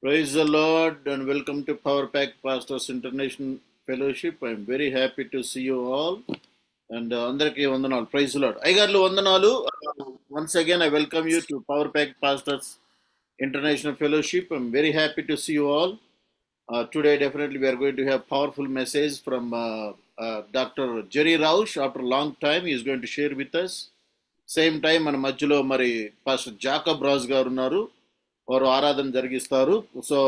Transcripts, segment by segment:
Praise the Lord and welcome to Power Pack Pastors International Fellowship. I'm very happy to see you all. And అందరికీ వందనాలు. Praise the Lord. అయ్యగారులు వందనాలు. Once again, I welcome you to Power Pack Pastors International Fellowship. I'm very happy to see you all. Today, definitely, we are going to have powerful message from Dr. Jerry Rausch. After a long time, he is going to share with us. Same time మన మధ్యలో మరి pastor Jacob Raj గారు ఉన్నారు. వారు ఆరాధన జరిగిస్తారు. So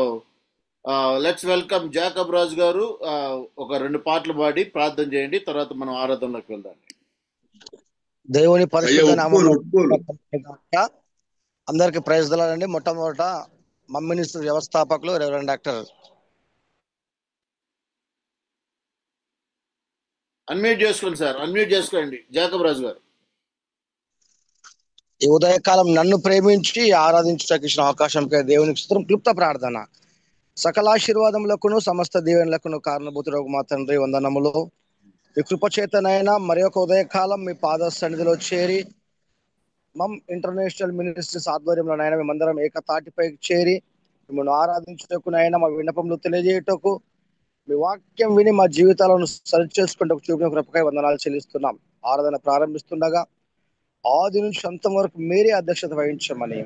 let's welcome Jacob Raj గారు. ఒక 2 పాటలు పాడి ప్రార్థన చేయండి, తర్వాత మనం ఆరాధనలోకి వెళ్దాం. దేవుని పరిశుద్ధ నామములో అందరికి ప్రైజ్ దలాలండి. మొట్టమొదట మా మినిస్టర్ వ్యవస్థాపకులు రెవరెండ్ డాక్టర్ అన్మ్యూట్ చేసుకోండి సార్, అన్మ్యూట్ చేసుకోండి జాకబ్ రాజ్ గారు. ఈ ఉదయకాలం నన్ను ప్రేమించి ఆరాధించడానికి ఇచ్చిన అవకాశంపై దేవునికి స్తోత్రం. క్లుప్త ప్రార్థన. సకలాశీర్వాదములకును సమస్త దీవెనలకును కారణభూతుడు మా తండ్రి వందనములు. ఈ కృపచేతనైనా మరి ఒక ఉదయకాలం మీ పాద సన్నిధిలో చేరి మమ్ ఇంటర్నేషనల్ మినిస్ట్రీస్ ఆధ్వర్యంలోనైనా మేమందరం ఏకతాటిపై చేరి మిమ్మల్ని ఆరాధించుటకునైనా మా విన్నపములు తెలియజేయటకు, మీ వాక్యం విని మా జీవితాలను సరి చేసుకుంటూ చూపిన కృపకై వందనాలు చెల్లిస్తున్నాం. ఆరాధన ప్రారంభిస్తుండగా ఆది నుంచి అంతం వరకు మీరే అధ్యక్షత వహించమని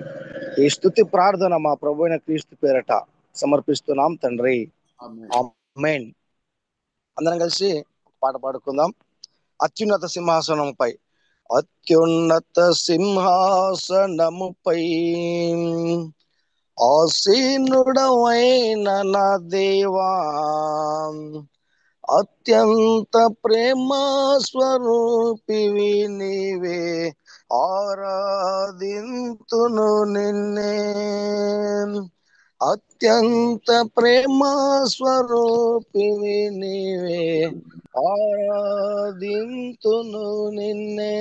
ఈ స్తుతి ప్రార్థన మా ప్రభు అయిన క్రీస్తు పేరట సమర్పిస్తున్నాం తండ్రి, ఆమేన్. అందరం కలిసి పాట పాడుకుందాం. అత్యున్నత సింహాసనముపై, అత్యున్నత సింహాసనముపై ఆసీనుడవైన నా దేవా, అత్యంత ప్రేమ స్వరూపివి నీవే, ఆరాధింతును నిన్నే. అత్యంత ప్రేమ స్వరూపివి నీవే, ఆరాధింతును నిన్నే.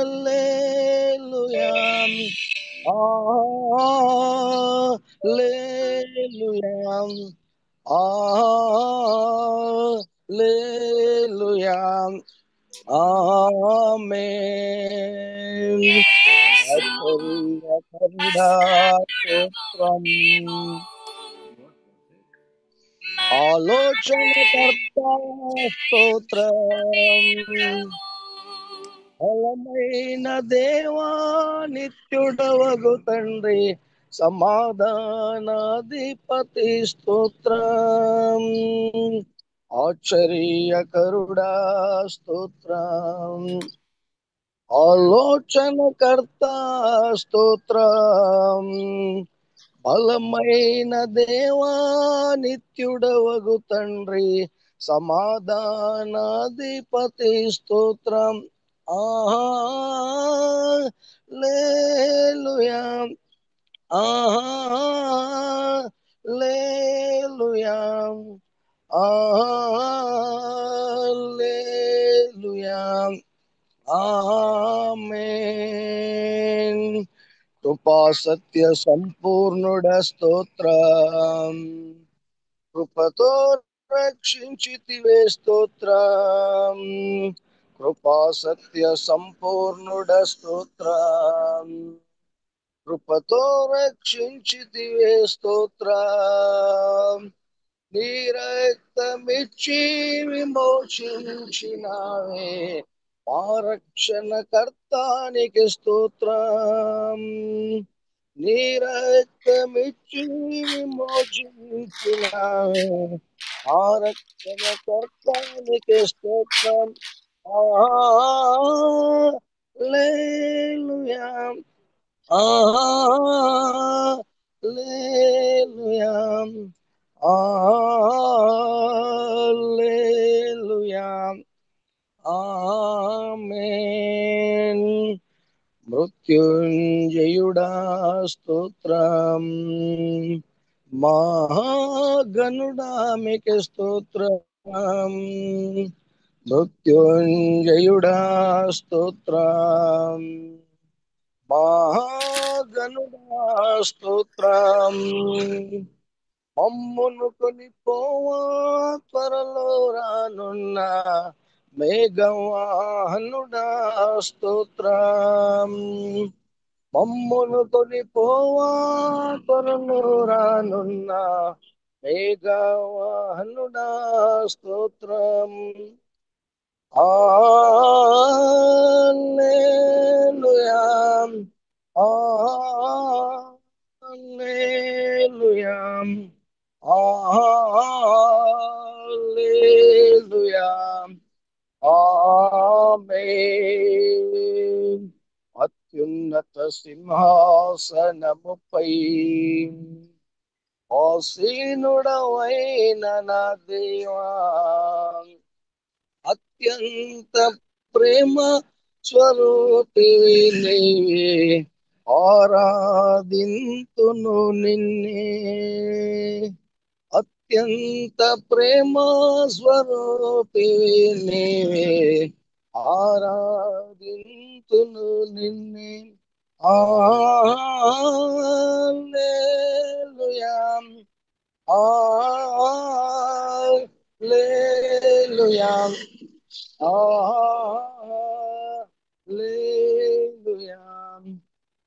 హల్లెలూయా, హల్లెలూయా, హల్లెలూయా, ఆమేన్. స్తోత్రం. ఆలోచనకర్త స్తోత్రం. బలమైన దేవా నిత్యుడవగు తండ్రి, సమాధానాధిపతి స్తోత్రం. ఆశ్చర్యకరుడా స్తోత్రం. ఆలోచనకర్త స్తోత్రం. బలమైన దేవా నిత్యుడవగు తండ్రి, సమాధానాధిపతి స్తోత్రం. హల్లెలూయా, హల్లెలూయా, హల్లెలూయా, ఆమేన్. కృపా సత్య సంపూర్ణుడ స్తోత్రం. కృపతో రక్షించితివే స్తోత్రం. కృపా సత్య సంపూర్ణుడ స్తోత్రం. కృపతో రక్షించితివే స్తోత్రం. నీ రక్తమిచ్చి విమోచించినావే, మా రక్షణ కర్తానికి స్తోత్రం. నీ రక్తమిచ్చి విమోచించినావే, మా రక్షణ కర్తానికి స్తోత్రం. హల్లెలూయా, హల్లెలూయా, హల్లెలూయా, ఆమేన్. మృత్యుంజయుడా స్తోత్రం. మహాగణుడా మీకే స్తోత్రం. మృత్యుంజయుడా స్తోత్రం. మహాగణుడా స్తోత్రం. మమ్మును కొనిపోవా త్వరలో రానున్న మేఘవాహనుడా స్తోత్రం. మమ్మును కొనిపోవా కొరను రానున్న మేఘవాహనుడా స్తోత్రం. హల్లెలూయా, హల్లెలూయా, హల్లెలూయా, ఆమేన్. అత్యున్నత సింహాసనముపై ఆసీనుడవైన నా దేవా, అత్యంత ప్రేమ స్వరూపివి నీవే, ఆరాధింతును నిన్నే. అత్యంత ప్రేమ స్వరూపివి నీవే, ఆరాధింతును నిన్నే. హల్లెలూయా, హల్లెలూయా, హల్లెలూయా,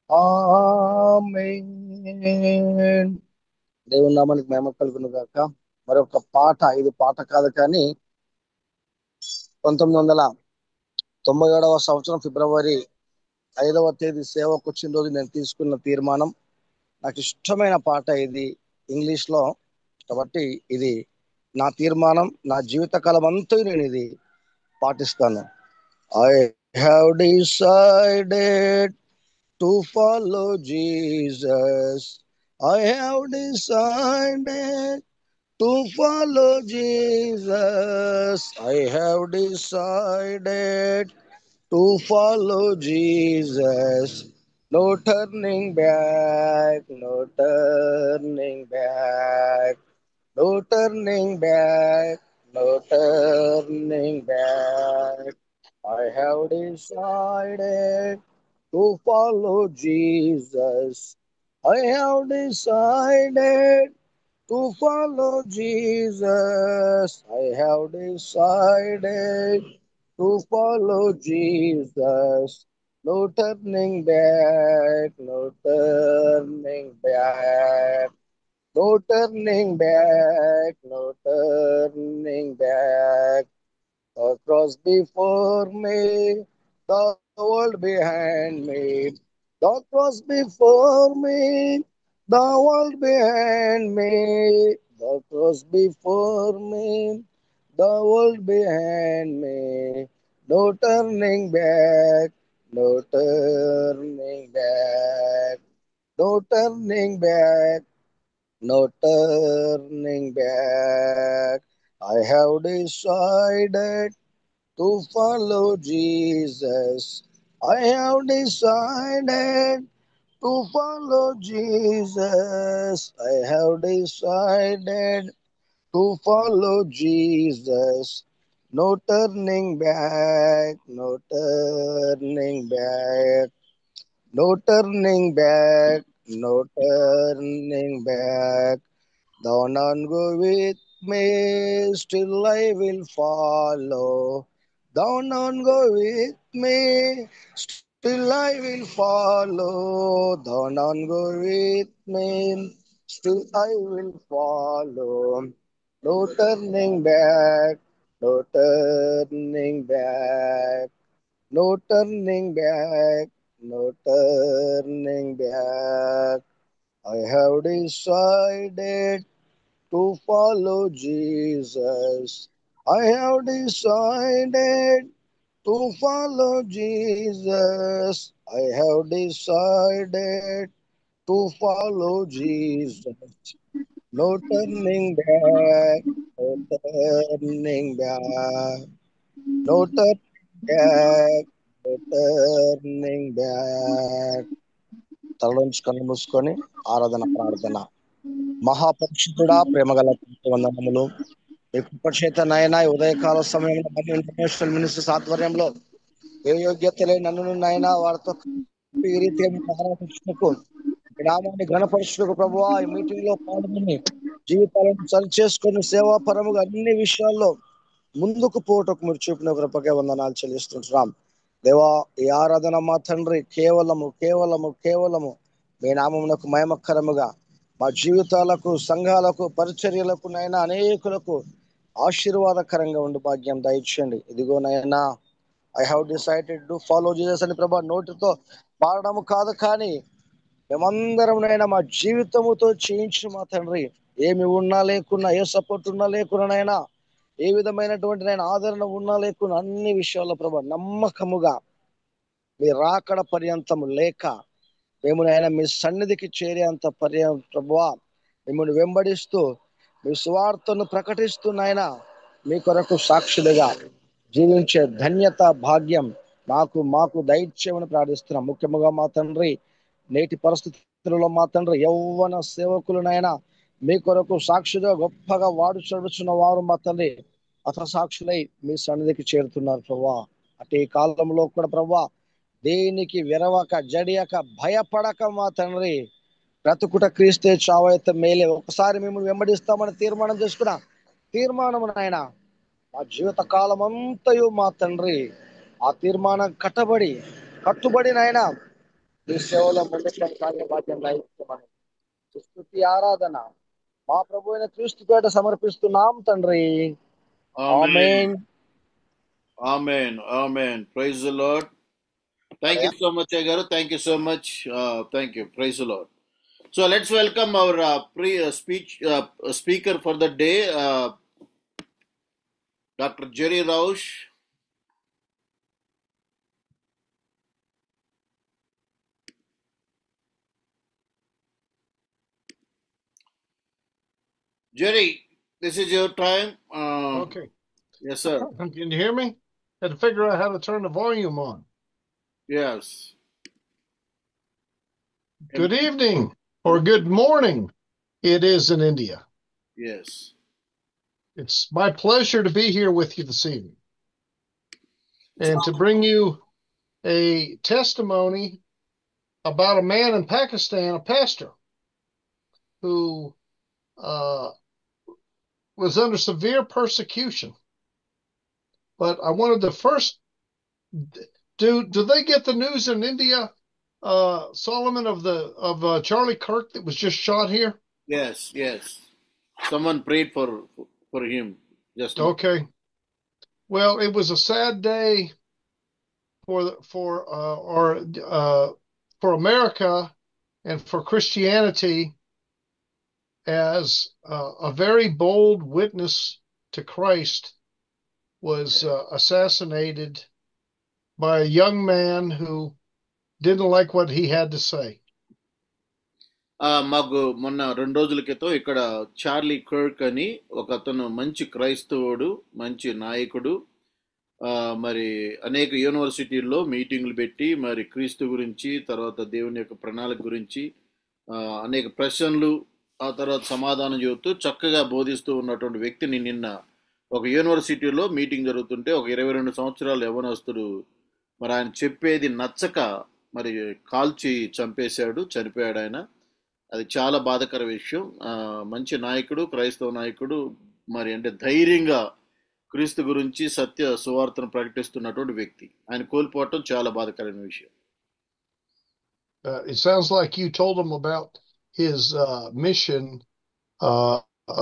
ఆమేన్. దేవుని నామానికి మహిమ కలుగును గాక. మరొక పాట, ఇది పాట కాదు కానీ 1997 సంవత్సరం ఫిబ్రవరి 5వ తేదీ సేవకు వచ్చిన రోజు నేను తీసుకున్న తీర్మానం. నాకు ఇష్టమైన పాట ఇది, ఇంగ్లీష్ లో. కాబట్టి ఇది నా తీర్మానం, నా జీవితకాలం అంతా నేను ఇది పాటిస్తాను. I have decided to follow Jesus. I have decided to follow Jesus. I have decided to follow Jesus. No turning back, no turning back, no turning back, no turning back. I have decided to follow Jesus. I have decided to follow Jesus. I have decided to follow Jesus. No turning back, no turning back, no turning back, no turning back. The cross before me, the world behind me. The cross before me, the world behind me. The cross before me, the world behind me. No turning back, no turning back, no turning back, no turning back. I have decided to follow Jesus. I have decided to follow Jesus. I have decided to follow Jesus. No turning back, no turning back, no turning back, no turning back. Thou none go with me, still I will follow. Thou none go with me, still I will follow. Thou none go with me, still I will follow. No turning back, no turning back, no turning back, no turning back. I have decided to follow Jesus. I have decided to follow Jesus. I have decided to follow Jesus. No turning back, no turning back, no turning back, no turning back. తలలోంచి కళ్ళు మూసుకొని ఆరాధన ప్రార్థన. మహాపరిశుద్ధుడా, ప్రేమగల తండ్రి, వందనములు. మీ కృప చేత నాయన ఈ ఉదయకాల సమయంలో మరియు ఇంటర్నేషనల్ మినిస్టర్స్ ఆధ్వర్యంలో ఏ యోగ్యత లేని నన్ను నాయన వారితో కలిపి ఈ రీతిగా మీరు ఆరాధించుటకు, మీ నామాన్ని ఘనపరచుటకు ప్రభువా, ఈ మీటింగ్ లో పాల్గొని జీవితాలను సరి చేసుకొని సేవాపరముగా అన్ని విషయాల్లో ముందుకు పోవటకు మీరు చూపిన కృపకే వందనాలు చెల్లిస్తుంటున్నాం. దేవా, ఈ ఆరాధన మా తండ్రి కేవలము కేవలము కేవలము మీ నామమునకు మహిమకరముగా మా జీవితాలకు, సంఘాలకు, పరిచర్యలకు నైనా అనేకులకు ఆశీర్వాదకరంగా ఉండి భాగ్యం దయచేయండి. ఇదిగో నైనా I have decided to follow Jesus అని ప్రభా నోటితో పాడడము కాదు, కానీ మేమందరం నైనా మా జీవితముతో చేయించు మా తండ్రి. ఏమి ఉన్నా లేకున్నా, ఏ సపోర్ట్ ఉన్నా లేకున్నానైనా, ఏ విధమైనటువంటి నేను ఆదరణ ఉన్నా లేకున్నా, అన్ని విషయాల్లో ప్రభా నమ్మకముగా మీ రాకడ పర్యంతము లేక మేము నాయన మీ సన్నిధికి చేరేంత ప్రభువా మిమ్మల్ని వెంబడిస్తూ మీ సువార్తను ప్రకటిస్తూ నాయన మీ కొరకు సాక్షులుగా జీవించే ధన్యత భాగ్యం మాకు మాకు దయచేయమని ప్రార్థిస్తున్నాం. ముఖ్యంగా మా తండ్రి నేటి పరిస్థితులలో మా తండ్రి యవ్వన సేవకులనైనా మీ కొరకు సాక్షిగా గొప్పగా చడుచున్న వారు మా తండ్రి సాక్షులై మీ సన్నిధికి చేరుతున్నారు ప్రభా. అటు ఈ కాలంలో కూడా ప్రభా దేనికి వెరవక జడియక భయపడక మా తండ్రి బ్రతుకుట క్రీస్తే చావైతే మేలే. ఒకసారి మిమ్మల్ని వెంబడిస్తామని తీర్మానం చేసుకున్న తీర్మానం నాయన మా జీవిత కాలం అంతయు మా తండ్రి ఆ తీర్మానం కట్టుబడి నాయన మీ సేవలో ముందుకు కార్యభాగ్యం లభించమని స్తుతి ఆరాధన మా ప్రభు అయిన క్రీస్తు పేట సమర్పిస్తున్నాం తండ్రి. ఆమేన్. Amen. Amen. Praise the Lord. Thank you so much, Agaru. Thank you so much. Thank you. Praise the Lord. So let's welcome our speaker for the day, Dr. Jerry Rausch. Jerry, this is your time. Okay. Yes, sir. Can you hear me? Had to figure out how to turn the volume on. Yes. Good evening or good morning. It is in India. Yes. It's my pleasure to be here with you this evening and to bring you a testimony about a man in Pakistan, a pastor, who was under severe persecution. But I wanted to first, do they get the news in India, Solomon, of Charlie Kirk that was just shot here? Yes, yes. Someone prayed for him just now. Okay. Well, it was a sad day for America and for Christianity, as a very bold witness to Christ was assassinated by a young man who didn't like what he had to say. మాకు మొన్న 2 రోజుల క్రితం ఇక్కడ Charlie Kirk అని ఒక అతను మంచి క్రైస్తవుడు, మంచి నాయకుడు, మరి అనేక యూనివర్సిటీల్లో మీటింగ్లు పెట్టి మరి క్రీస్తు గురించి, తర్వాత దేవుని యొక్క ప్రణాళిక గురించి అనేక ప్రశ్నలు, ఆ తర్వాత సమాధానం చెబుతూ చక్కగా బోధిస్తూ ఉన్నటువంటి వ్యక్తిని నిన్న ఒక యూనివర్సిటీలో మీటింగ్ జరుగుతుంటే ఒక 22 సంవత్సరాల యవ్వనస్తుడు మరి ఆయన చెప్పేది నచ్చక మరి కాల్చి చనిపోయాడు ఆయన. అది చాలా బాధాకర విషయం. మంచి నాయకుడు, క్రైస్తవ నాయకుడు, మరి అంటే ధైర్యంగా క్రీస్తు గురించి సత్య సువార్తను ప్రకటిస్తున్నటువంటి వ్యక్తి ఆయన కోల్పోవటం చాలా బాధాకరమైన విషయం. It sounds like you told him about his mission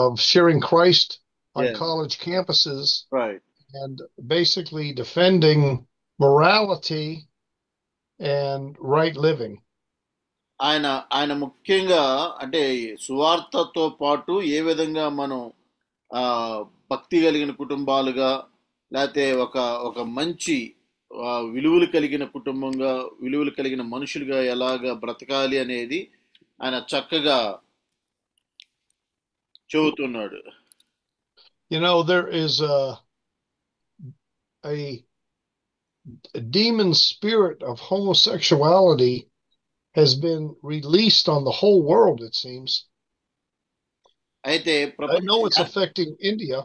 of sharing Christ on college campuses, right, and basically defending morality and right living. ఆయన ముఖ్యంగా అంటే సువార్తతో పాటు ఏ విధంగా మనం భక్తి కలిగిన కుటుంబాలుగా, లేకపోతే ఒక మంచి విలువలు కలిగిన కుటుంబంగా, విలువలు కలిగిన మనుషులుగా ఎలాగా బ్రతకాలి అనేది ఆయన చక్కగా చెబుతున్నాడు. There is a demon spirit of homosexuality has been released on the whole world, it seems. అయితే I know it's affecting India,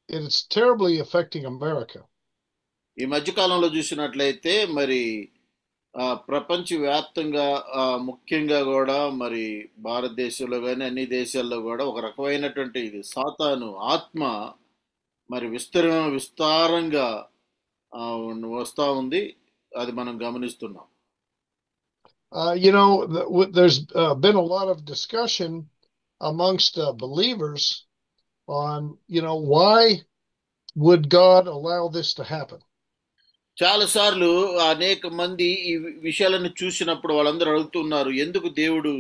and it's terribly affecting America. ఈ మధ్య కాలంలో చూసినట్లయితే మరి ప్రపంచవ్యాప్తంగా, ముఖ్యంగా కూడా మరి భారతదేశంలో కానీ అన్ని దేశాల్లో కూడా ఒక రకమైనటువంటి ఇది సాతాను ఆత్మ మరి విస్తారంగా వస్తూ ఉంది. అది మనం గమనిస్తున్నాం. There's been a lot of discussion amongst believers on, why would God allow this to happen? చాలాసార్లు అనేక మంది ఈ విషయాలను చూసినప్పుడు వాళ్ళందరూ అడుగుతున్నారు, ఎందుకు దేవుడు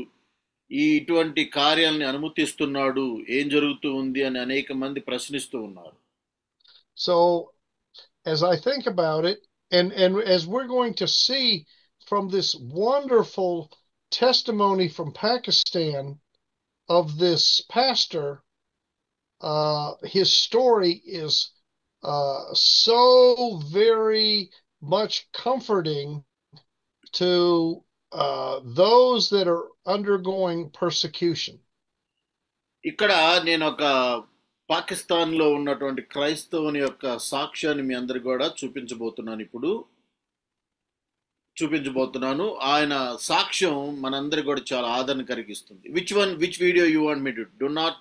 ఇటువంటి కార్యాలని అనుమతిస్తున్నాడు, ఏం జరుగుతూ ఉంది అని అనేక మంది ప్రశ్నిస్తూ ఉన్నారు. So as I think about it, and as we're going to see from this wonderful testimony from Pakistan of this pastor, his story is so very much comforting to those that are undergoing persecution. ఇక్కడ నేను ఒక పాకిస్తాన్ లో ఉన్నటువంటి క్రైస్తవుని యొక్క సాక్ష్యాన్ని మీ అందరికి కూడా చూపించబోతున్నాను. ఆయన సాక్ష్యం మనందరికి కూడా చాలా ఆదరణ కలిగిస్తుంది. Which video you want me to do not?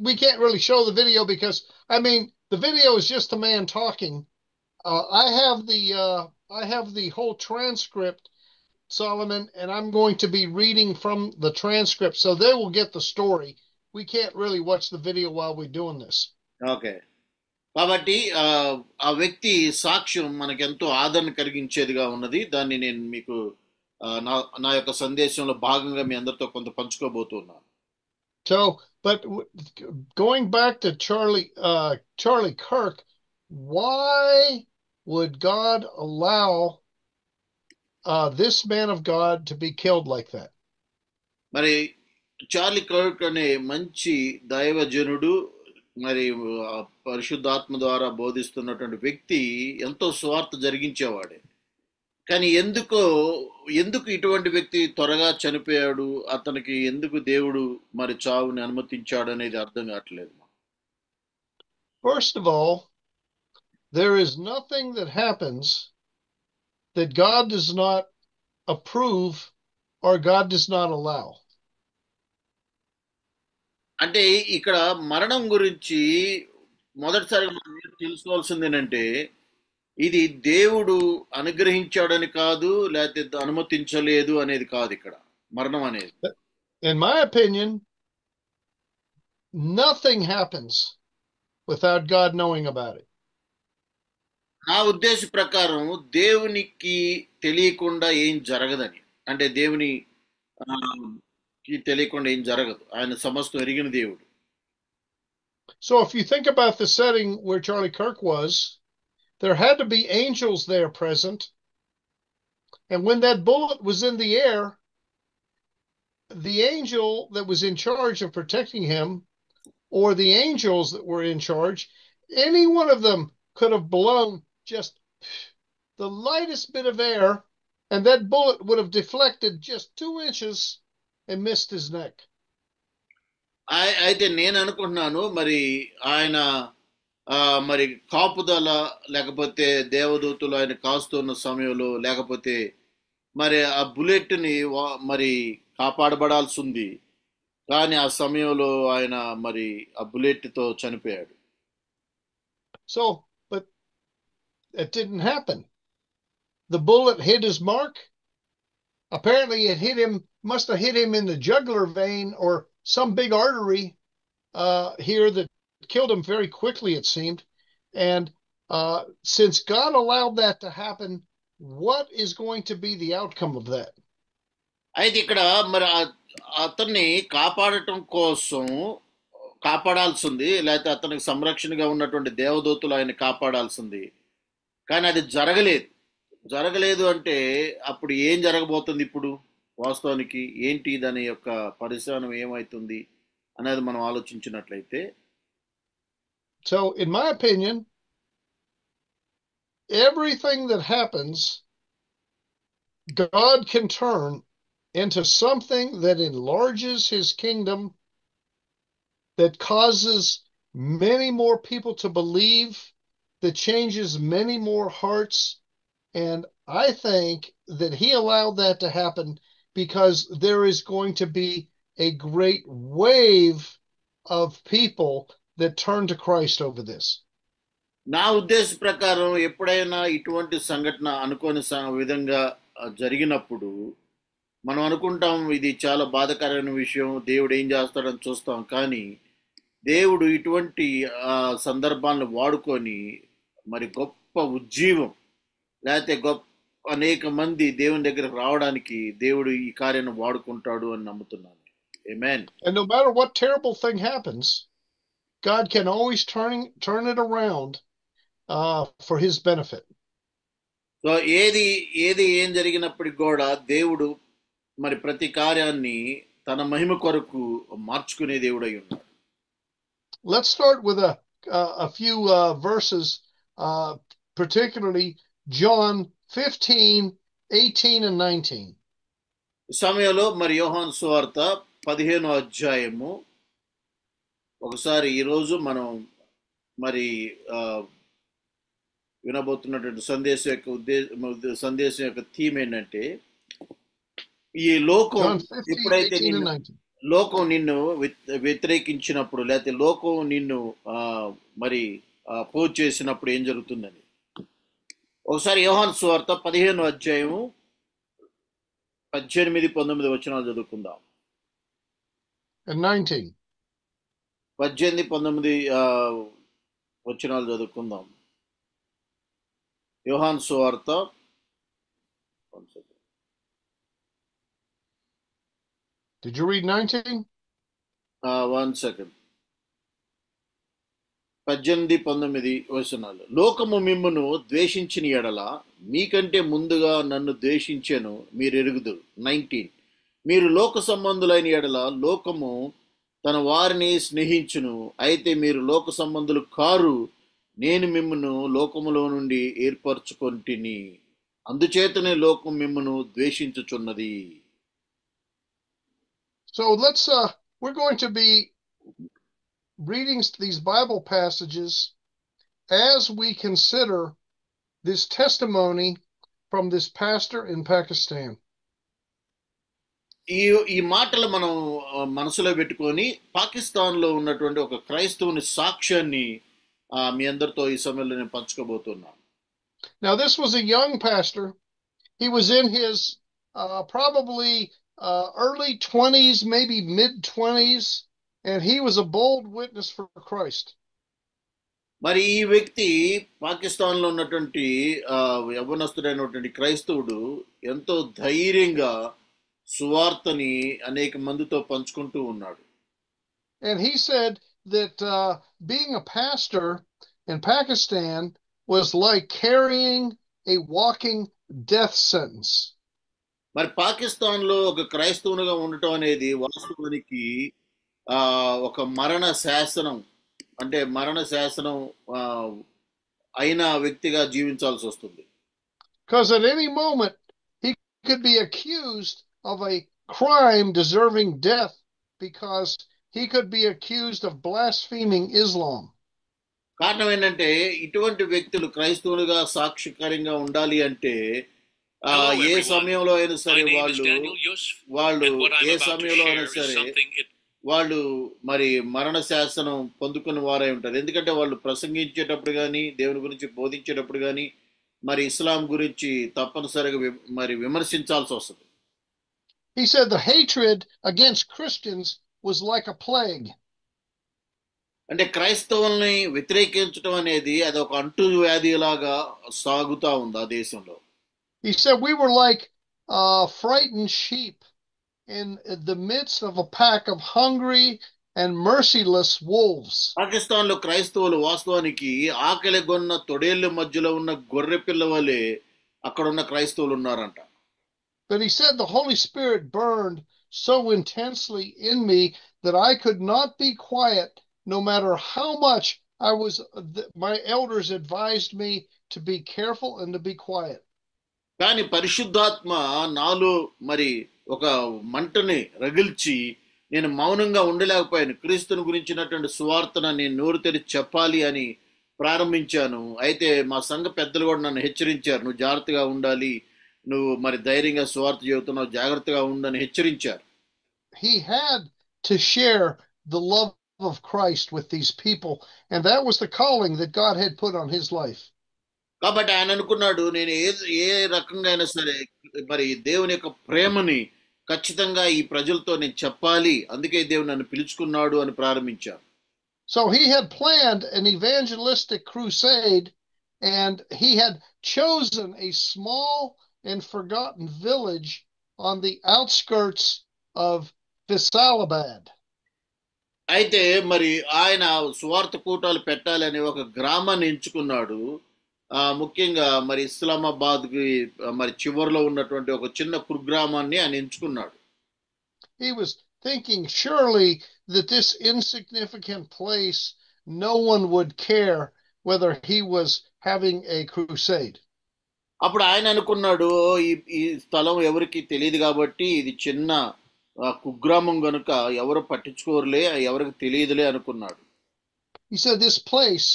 We can't really show the video because the video is just a man talking. I have the whole transcript, Solomon, and I'm going to be reading from the transcript, so they will get the story. We can't really watch the video while we're doing this. Okay. కాబట్టి ఆ వ్యక్తి సాక్ష్యం మనకెంతో ఆదరణ కలిగించేదిగా ఉన్నది. దాన్ని నేను మీకు నా యొక్క సందేశంలో భాగంగా మీ అందరితో కొంత పంచుకోబోతున్నాను. So, but going back to Charlie Kirk, why would God allow this man of God to be killed like that? మరి చార్లీ కర్క్ అనే మంచి దైవజనుడు, మరి పరిశుద్ధాత్మ ద్వారా బోధిస్తున్నటువంటి వ్యక్తి, ఎంతో స్వార్థ జరిగించేవాడే. కానీ ఎందుకు ఇటువంటి వ్యక్తి త్వరగా చనిపోయాడు, అతనికి ఎందుకు దేవుడు మరి చావుని అనుమతించాడు అనేది అర్థం కావట్లేదు. First of all, there is nothing that happens that God does not approve or God does not allow. అంటే ఇక్కడ మరణం గురించి మొదటిసారి మనం తెలుసుకోవాల్సింది ఏంటంటే, ఇది దేవుడు అనుగ్రహించాడని కాదు, లేకపోతే అనుమతించలేదు అనేది కాదు. ఇక్కడ మరణం అనేది, in my opinion, nothing happens without God knowing about it. నా ఉద్దేశ ప్రకారం దేవునికి తెలియకుండా ఏం జరగదని, అంటే దేవునికి తెలియకుండా ఏం జరగదు. ఆయన సమస్తం ఎరిగిన దేవుడు. So if you think about the setting where Charlie Kirk was, there had to be angels there present. And when that bullet was in the air, the angel that was in charge of protecting him, or the angels that were in charge, any one of them could have blown just the lightest bit of air, and that bullet would have deflected just 2 inches and missed his neck. అయితే నేను అనుకుంటున్నాను, మరి ఆయన మరి కాపుదల, లేకపోతే దేవదూతలు ఆయన కాస్తున్న సమయంలో, లేకపోతే మరి ఆ బుల్లెట్ని మరి కాపాడబడాల్సి ఉంది. కానీ ఆ సమయంలో ఆయన మరి ఆ బుల్లెట్తో చనిపోయాడు. So, but it didn't happen. The bullet hit his mark. Apparently it must have hit him in the jugular vein or some big artery here that killed him very quickly, it seemed. And since God allowed that to happen, what is going to be the outcome of that? అయితే ఇక్కడ మరి అతన్ని కాపాడటం కోసం కాపాడాల్సింది, లేకపోతే అతనికి సంరక్షణగా ఉన్నటువంటి దేవదూతలు ఆయన కాపాడాల్సింది. కానీ అది జరగలేదు అంటే అప్పుడు ఏం జరగబోతుంది? ఇప్పుడు వాస్తవానికి ఏంటి దాని యొక్క పరిశానం ఏమవుతుంది అనేది మనం ఆలోచించినట్లయితే, so in my opinion, everything that happens, God can turn into something that enlarges his kingdom, that causes many more people to believe, that changes many more hearts. And I think that he allowed that to happen because there is going to be a great wave of people that turn to Christ over this. నా ఉద్దేశ ప్రకారం ఎప్పుడైనా ఇటువంటి సంఘటన అనుకోని విధంగా జరిగినప్పుడు మనం అనుకుంటాం ఇది చాలా బాధాకరమైన విషయం, దేవుడు ఏం చేస్తాడని చూస్తాం. కానీ దేవుడు ఇటువంటి సందర్భాలను వాడుకొని మరి గొప్ప ఉజ్జీవం లేకపోతే గొప్ప అనేక మంది దేవుని దగ్గరకు రావడానికి దేవుడు ఈ కార్యాన్ని వాడుకుంటాడు అని నమ్ముతున్నాను. ఆమేన్. And no matter what terrible thing happens, God can always turn it around for his benefit. So ఏం జరిగినప్పటికి కూడా దేవుడు మరి ప్రతి కార్యాన్ని తన మహిమ కొరకు మార్చుకునే దేవుడై ఉన్నాడు. Let's start with a few verses, particularly John 15:18 and 19. సమయంలో మరి యోహాను సువార్త 15వ అధ్యాయము ఒకసారి ఈరోజు మనం మరి వినబోతున్నటువంటి సందేశం యొక్క థీమ్ ఏంటంటే ఈ లోకం ఎప్పుడైతే లోకం నిన్ను వ్యతిరేకించినప్పుడు లేకపోతే లోకం నిన్ను మరి పోజ్ చేసినప్పుడు ఏం జరుగుతుందని ఒకసారి యోహాను సువార్త 15వ అధ్యాయము 18-19 వచనాలు చదువుకుందాం. 18-19 వచనాలు చదువుకుందాం. యోహాను సువార్త Did you read 19? 1 second. 18-19 వచనాలు. లోకము మిమ్మును ద్వేషించిన ఎడల మీకంటే ముందుగా నన్ను ద్వేషించెను మీరు ఎరుగుదురు. 19. మీరు లోక సంబంధులైన ఎడల లోకము తన వారిని స్నేహించును. అయితే మీరు లోక సంబంధులు కారు, నేను మిమ్మును లోకములో నుండి ఏర్పరచుకొంటిని, అందుచేతనే లోకం మిమ్మును ద్వేషించుచున్నది. So we're going to be reading these Bible passages as we consider this testimony from this pastor in Pakistan. ఈ మాటలు మనం మనసులో పెట్టుకొని పాకిస్తాన్లో ఉన్నటువంటి ఒక క్రైస్తవుని సాక్ష్యాన్ని మీ అందరితో ఈ సమయంలో నేను పంచుకోబోతున్నాను. Now this was a young pastor. He was in his probably early 20s, maybe mid-20s, and he was a bold witness for Christ. మరి ఈ వ్యక్తి పాకిస్తాన్లో ఉన్నటువంటి యవ్వనస్తుడైనటువంటి క్రైస్తవుడు ఎంతో ధైర్యంగా సువార్తని అనేక మందితో పంచుకుంటూ ఉన్నాడు. And he said that being a pastor in Pakistan was like carrying a walking death sentence. మరి పాకిస్తాన్లో ఒక క్రైస్తవునిగా ఉండటం అనేది వాస్తవానికి ఒక మరణ శాసనం, అంటే మరణ శాసనం అయిన వ్యక్తిగా జీవించాల్సి వస్తుంది. Because at any moment he could be accused of a crime deserving death because he could be accused of blaspheming Islam. కారణం ఏంటంటే ఇటువంటి వ్యక్తులు క్రైస్తవులుగా సాక్షికరంగా ఉండాలి అంటే ఏ సమయంలో అయినా సరే వాళ్ళు ఏ సమయంలో అయినా సరే వాళ్ళు మరి మరణ శాసనం పొందుకున్న వారై ఉంటారు. ఎందుకంటే వాళ్ళు ప్రసంగించేటప్పుడు కానీ దేవుని గురించి బోధించేటప్పుడు కానీ మరి ఇస్లాం గురించి తప్పనిసరిగా మరి విమర్శించాల్సి వస్తుంది. He said the hatred against Christians was like a plague. అంటే క్రైస్తవుల్ని వ్యతిరేకించడం అనేది అది ఒక అంటు వ్యాధిలాగా సాగుతా ఉంది ఆ దేశంలో. He said we were like frightened sheep in the midst of a pack of hungry and merciless wolves. పాకిస్తాన్లో క్రైస్తవులు వాస్తవానికి ఆకలి గొన్న తొడేళ్ల మధ్యలో ఉన్న గొర్రె పిల్ల వలె అక్కడ ఉన్న క్రైస్తవులు ఉన్నారంట. But he said the Holy Spirit burned so intensely in me that I could not be quiet no matter how much my elders advised me to be careful and to be quiet. కానీ పరిశుద్ధాత్మ నాలో మరి ఒక మంటని రగిల్చి నేను మౌనంగా ఉండలేకపోయాను. క్రీస్తుని గురించినటువంటి సువార్తను నేను నోరు తెరిచి చెప్పాలి అని ప్రారంభించాను. అయితే మా సంఘ పెద్దలు కూడా నన్ను హెచ్చరించారు, నువ్వు జాగ్రత్తగా ఉండాలి, నువ్వు మరి ధైర్యంగా సువార్త చెబుతున్నావు, జాగ్రత్తగా ఉండని హెచ్చరించారు. He had to share the love of Christ with these people. And that was the calling that God had put on his life. కాబట్టి ఆయన అనుకున్నాడు, నేను ఏ రకంగా అయినా సరే మరి దేవుని యొక్క ప్రేమని ఖచ్చితంగా ఈ ప్రజలతో నేను చెప్పాలి, అందుకే దేవుడు నన్ను పిలుచుకున్నాడు అని ప్రారంభించాను. So he had planned an evangelistic crusade, and he had chosen a small and forgotten village on the outskirts of Faisalabad. అయితే మరి ఆయన సువార్త కూటాలు పెట్టాలని ఒక గ్రామాన్ని ఎంచుకున్నాడు. ముఖ్యంగా మరి ఇస్లామాబాద్కి మరి చివరిలో ఉన్నటువంటి ఒక చిన్న కుగ్రామాన్ని ఆయన ఎంచుకున్నాడు. He was thinking surely that this insignificant place no one would care whether he was having a crusade. అప్పుడు ఆయన అనుకున్నాడు, ఈ స్థలం ఎవరికి తెలియదు కాబట్టి ఇది చిన్న కుగ్రామం గనుక ఎవరు పట్టించుకోరులే, ఎవరికి తెలియదులే అనుకున్నాడు. He said this place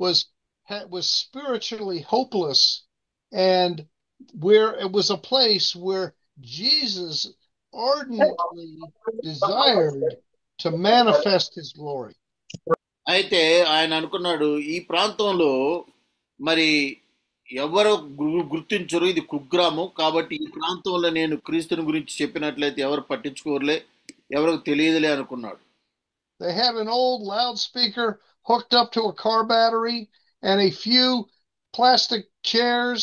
was spiritually hopeless, and where it was a place where Jesus ardently desired to manifest his glory. అయితే ఆయన అనుకున్నాడు, ఈ ప్రాంతంలో మరి ఎవరు గుర్తించరు, ఇది కుగ్రామం కాబట్టి ఈ ప్రాంతంలో నేను క్రీస్తుని గురించి చెప్పినట్లయితే ఎవరు పట్టించుకోరులే, ఎవరికి తెలియదులే అనుకున్నాడు. They had an old loudspeaker hooked up to a car battery and a few plastic chairs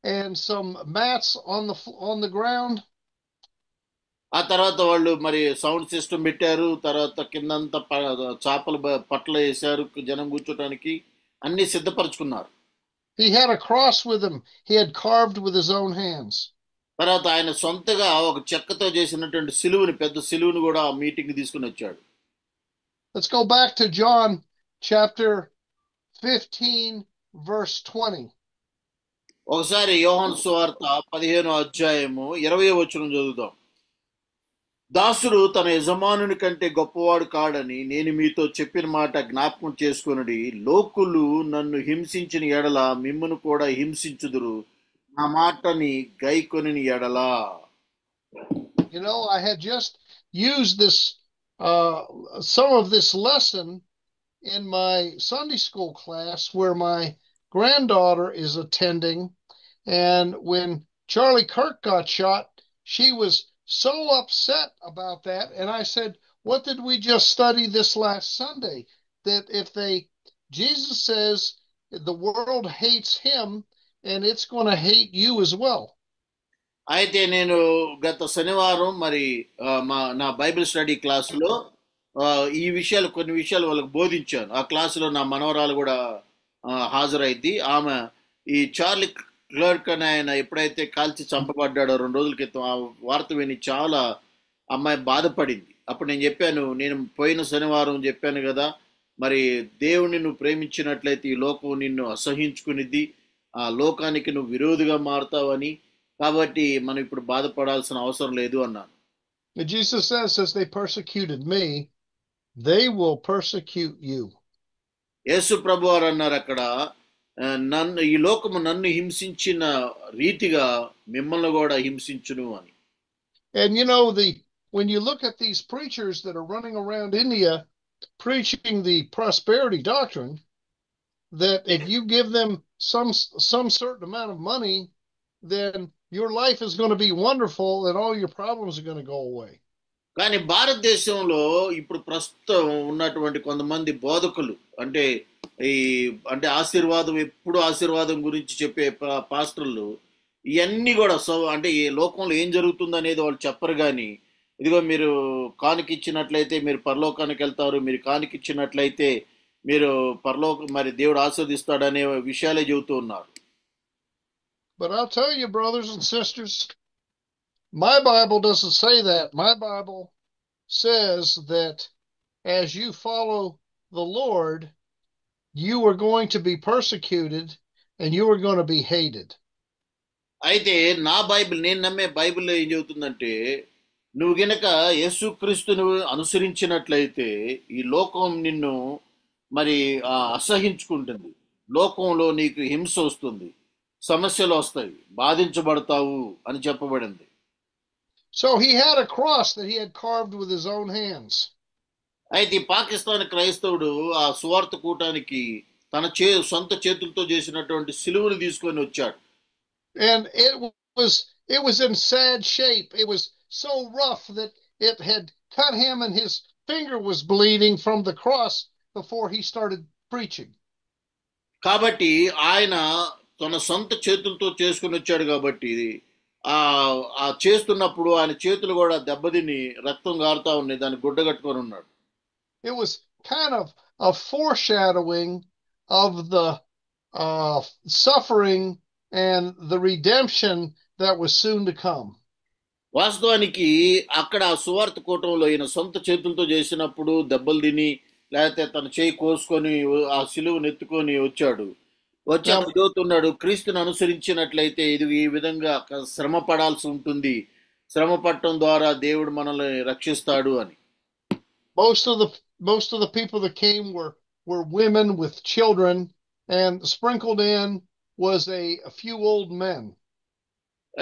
and some mats on the ground. ఆ తర్వాత వాళ్ళు మరి సౌండ్ సిస్టమ్ పెట్టారు, తర్వాత కిందంతా చాపల పట్ల వేశారు జనం కూర్చోటానికి, అన్ని సిద్ధపరచుకున్నారు. He had a cross with him he had carved with his own hands. తర్వాత ఆయన సొంతగా ఒక చెక్కతో చేసినటువంటి సిలువని, పెద్ద సిలువని కూడా ఆ మీటింగ్ తీసుకుని వచ్చాడు. Let's go back to John chapter 15 verse 20. ఒకసారి యోహాను సువార్త 15వ అధ్యాయము 20వ వచనం చదువుదాం. దాసుడు తన యజమానుని కంటే గొప్పవాడు కాడని నేను మీతో చెప్పిన మాట జ్ఞాపకం చేసుకొనుడి. లోకులు నన్ను హింసించిన ఎడల మిమ్మును కూడా హింసించుదురు, నా మాటని గైకొనిన ఎడల. You know, I had just used this some of this lesson in my Sunday school class where my granddaughter is attending, and when Charlie Kirk got shot, she was so upset about that, and I said, what did we just study this last Sunday? That Jesus says the world hates him and it's going to hate you as well. అయితే నేను గత శనివారం మరి నా Bible study క్లాసులో ఈ విషయాలు కొన్ని విషయాలు వాళ్ళకి బోధించాను. ఆ క్లాసులో నా మనవరాలు కూడా హాజరైంది. ఆమె ఈ చార్లీ క్లర్క్ అని ఆయన ఎప్పుడైతే కాల్చి చంపబడ్డాడో 2 రోజుల క్రితం, ఆ వార్త విని చాలా అమ్మాయి బాధపడింది. అప్పుడు నేను చెప్పాను, నేను పోయిన శనివారం చెప్పాను కదా, మరి దేవుణ్ణి నువ్వు ప్రేమించినట్లయితే ఈ లోకం నిన్ను అసహించుకునిద్ది, ఆ లోకానికి నువ్వు విరోధిగా మారుతావని, కాబట్టి మనం ఇప్పుడు బాధపడాల్సిన అవసరం లేదు అన్నాను. Jesus says, as they persecuted me, they will persecute you. యేసు ప్రభు వారు అన్నారు అక్కడ, నన్ను ఈ లోకము నన్ను హింసించిన రీతిగా మిమ్మల్ని కూడా హింసించును అని. And you know, when you look at these preachers that are running around India preaching the prosperity doctrine, that if you give them some certain amount of money, then your life is going to be wonderful and all your problems are going to go away. కానీ భారతదేశంలో ఇప్పుడు ప్రస్తుతం ఉన్నటువంటి కొంతమంది బోధకులు అంటే ఆశీర్వాదం, ఎప్పుడు ఆశీర్వాదం గురించి చెప్పే పాస్టర్లు ఇవన్నీ కూడా అంటే ఈ లోకంలో ఏం జరుగుతుంది అనేది వాళ్ళు చెప్పరు. కానీ ఇదిగో మీరు కానుకిచ్చినట్లయితే మీరు పరలోకానికి వెళ్తారు, మీరు కానుకిచ్చినట్లయితే మీరు మరి దేవుడు ఆస్వాదిస్తాడనే విషయాలే చెబుతూ ఉన్నారు. But I'll tell you, brothers and sisters, my Bible doesn't say that. My Bible says that as you follow the Lord, you are going to be persecuted and you are going to be hated. అయితే నా Bible, నేను నమ్మే బైబిల్లో ఏం చెబుతుందంటే, నువ్వు గనక యేసుక్రీస్తును అనుసరించినట్లయితే ఈ లోకం నిన్ను మరి అసహించుకుంటుంది, లోకంలో నీకు హింస వస్తుంది, సమస్యలు వస్తాయి, బాధించబడతావు అని చెప్పబడింది. So he had a cross that he had carved with his own hands. అయితే ఈ పాకిస్తాన్ క్రైస్తవుడు ఆ సువార్త కూటానికి తన సొంత చేతులతో చేసినటువంటి సిలువను తీసుకొని వచ్చాడు. And it was in sad shape. It was so rough that it had cut him and his finger was bleeding from the cross before he started preaching. కాబట్టి ఆయన తన సొంత చేతులతో చేసుకుని వచ్చాడు కాబట్టి ఆ ఆ చేస్తున్నప్పుడు ఆయన చేతులు కూడా దెబ్బతిని రక్తం గారుతా ఉన్నాయి, దాన్ని గుడ్డ కట్టుకొని ఉన్నాడు. It was kind of a foreshadowing of the suffering and the redemption that was soon to come. వాస్తవానికి అక్కడ ఆ సువార్త కూటంలో ఈయన సొంత చేతులతో చేసినప్పుడు దెబ్బలు తిని లేకపోతే తన చేయి కోసుకొని ఆ సిలువను ఎత్తుకొని వచ్చాడు. వచ్చాక చదువుతున్నాడు, క్రీస్తుని అనుసరించినట్లయితే ఇది ఈ విధంగా శ్రమ పడాల్సి ఉంటుంది, శ్రమ పడటం ద్వారా దేవుడు మనల్ని రక్షిస్తాడు అని. Most of the people that came were women with children, and sprinkled in was a few old men.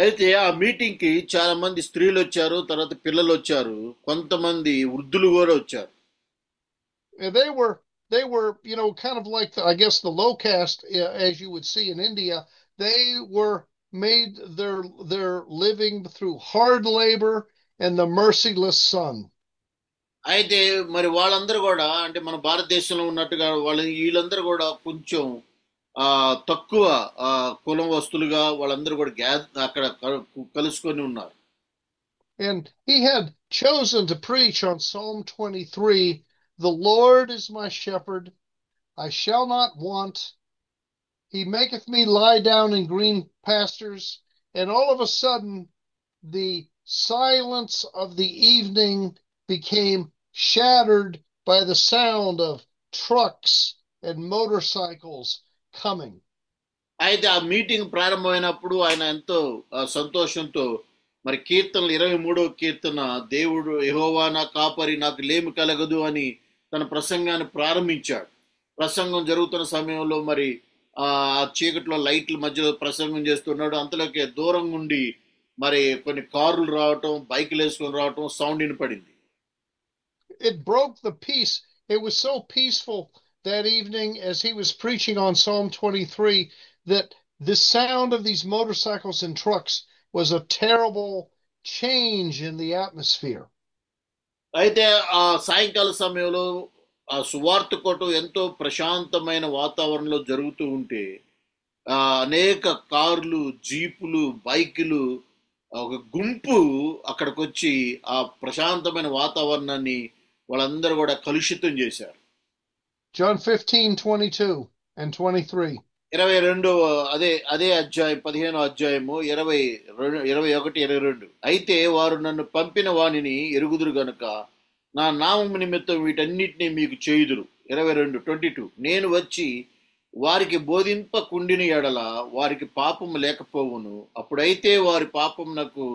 అయితే ఆ మీటింగ్ కి చాలా మంది స్త్రీలు వచ్చారు, తర్వాత పిల్లలు వచ్చారు, కొంతమంది వృద్ధులు కూడా వచ్చారు. They were, you know, kind of like I guess the low caste, as you would see in India. They were made their living through hard labor and the merciless sun. అయితే మరి వాళ్ళందరూ కూడా అంటే మన భారతదేశంలో ఉన్నట్టుగా వీళ్ళందరూ కూడా కొంచెం తక్కువ కులం వస్తులుగా వాళ్ళందరూ కూడా అక్కడ కలుసుకొని ఉన్నారు. And he had chosen to preach on Psalm 23, "The Lord is my shepherd, I shall not want. He maketh me lie down in green pastures." And all of a sudden, the silence of the evening became shattered by the sound of trucks and motorcycles coming. అయితే ఆ meeting ప్రారంభమైనప్పుడు ఆయన ఎంతో సంతోషంతో మరి కీర్తనలు 23వ కీర్తన, దేవుడు యెహోవా నా కాపరి నాకు లేమి కలగదు అని తన ప్రసంగాన్ని ప్రారంభించాడు. ప్రసంగం జరుగుతున్న సమయంలో మరి ఆ చీకట్లో లైట్ల మధ్యలో ప్రసంగం చేస్తున్నాడు. అంతలోకి దూరం నుండి మరి కొన్ని కార్లు రావటం, బైకులు వేసుకొని రావటం సౌండ్ వినపడింది. It broke the peace. It was so peaceful that evening as he was preaching on Psalm 23 that the sound of these motorcycles and trucks was a terrible change in the atmosphere. అయితే ఆ సాయంకాల సమయంలో ఆ సువార్త కోట ఎంతో ప్రశాంతమైన వాతావరణంలో జరుగుతూ ఉంటే అనేక కార్లు, జీపులు, బైకులు ఒక గుంపు అక్కడికి వచ్చి ఆ ప్రశాంతమైన వాతావరణాన్ని వాళ్ళందరూ కూడా కలుషితం చేశారు. John 15:22 and 23. 22 అదే అధ్యాయం 15వ అధ్యాయము 21, 22. అయితే వారు నన్ను పంపిన వానిని ఎరుగుదురు గనుక నా నామము నిమిత్తం వీటన్నిటినీ మీకు చేయుదురు. 22 నేను వచ్చి వారికి బోధింపకుండిన ఎడల వారికి పాపము లేకపోవును, అప్పుడైతే వారి పాపం నాకు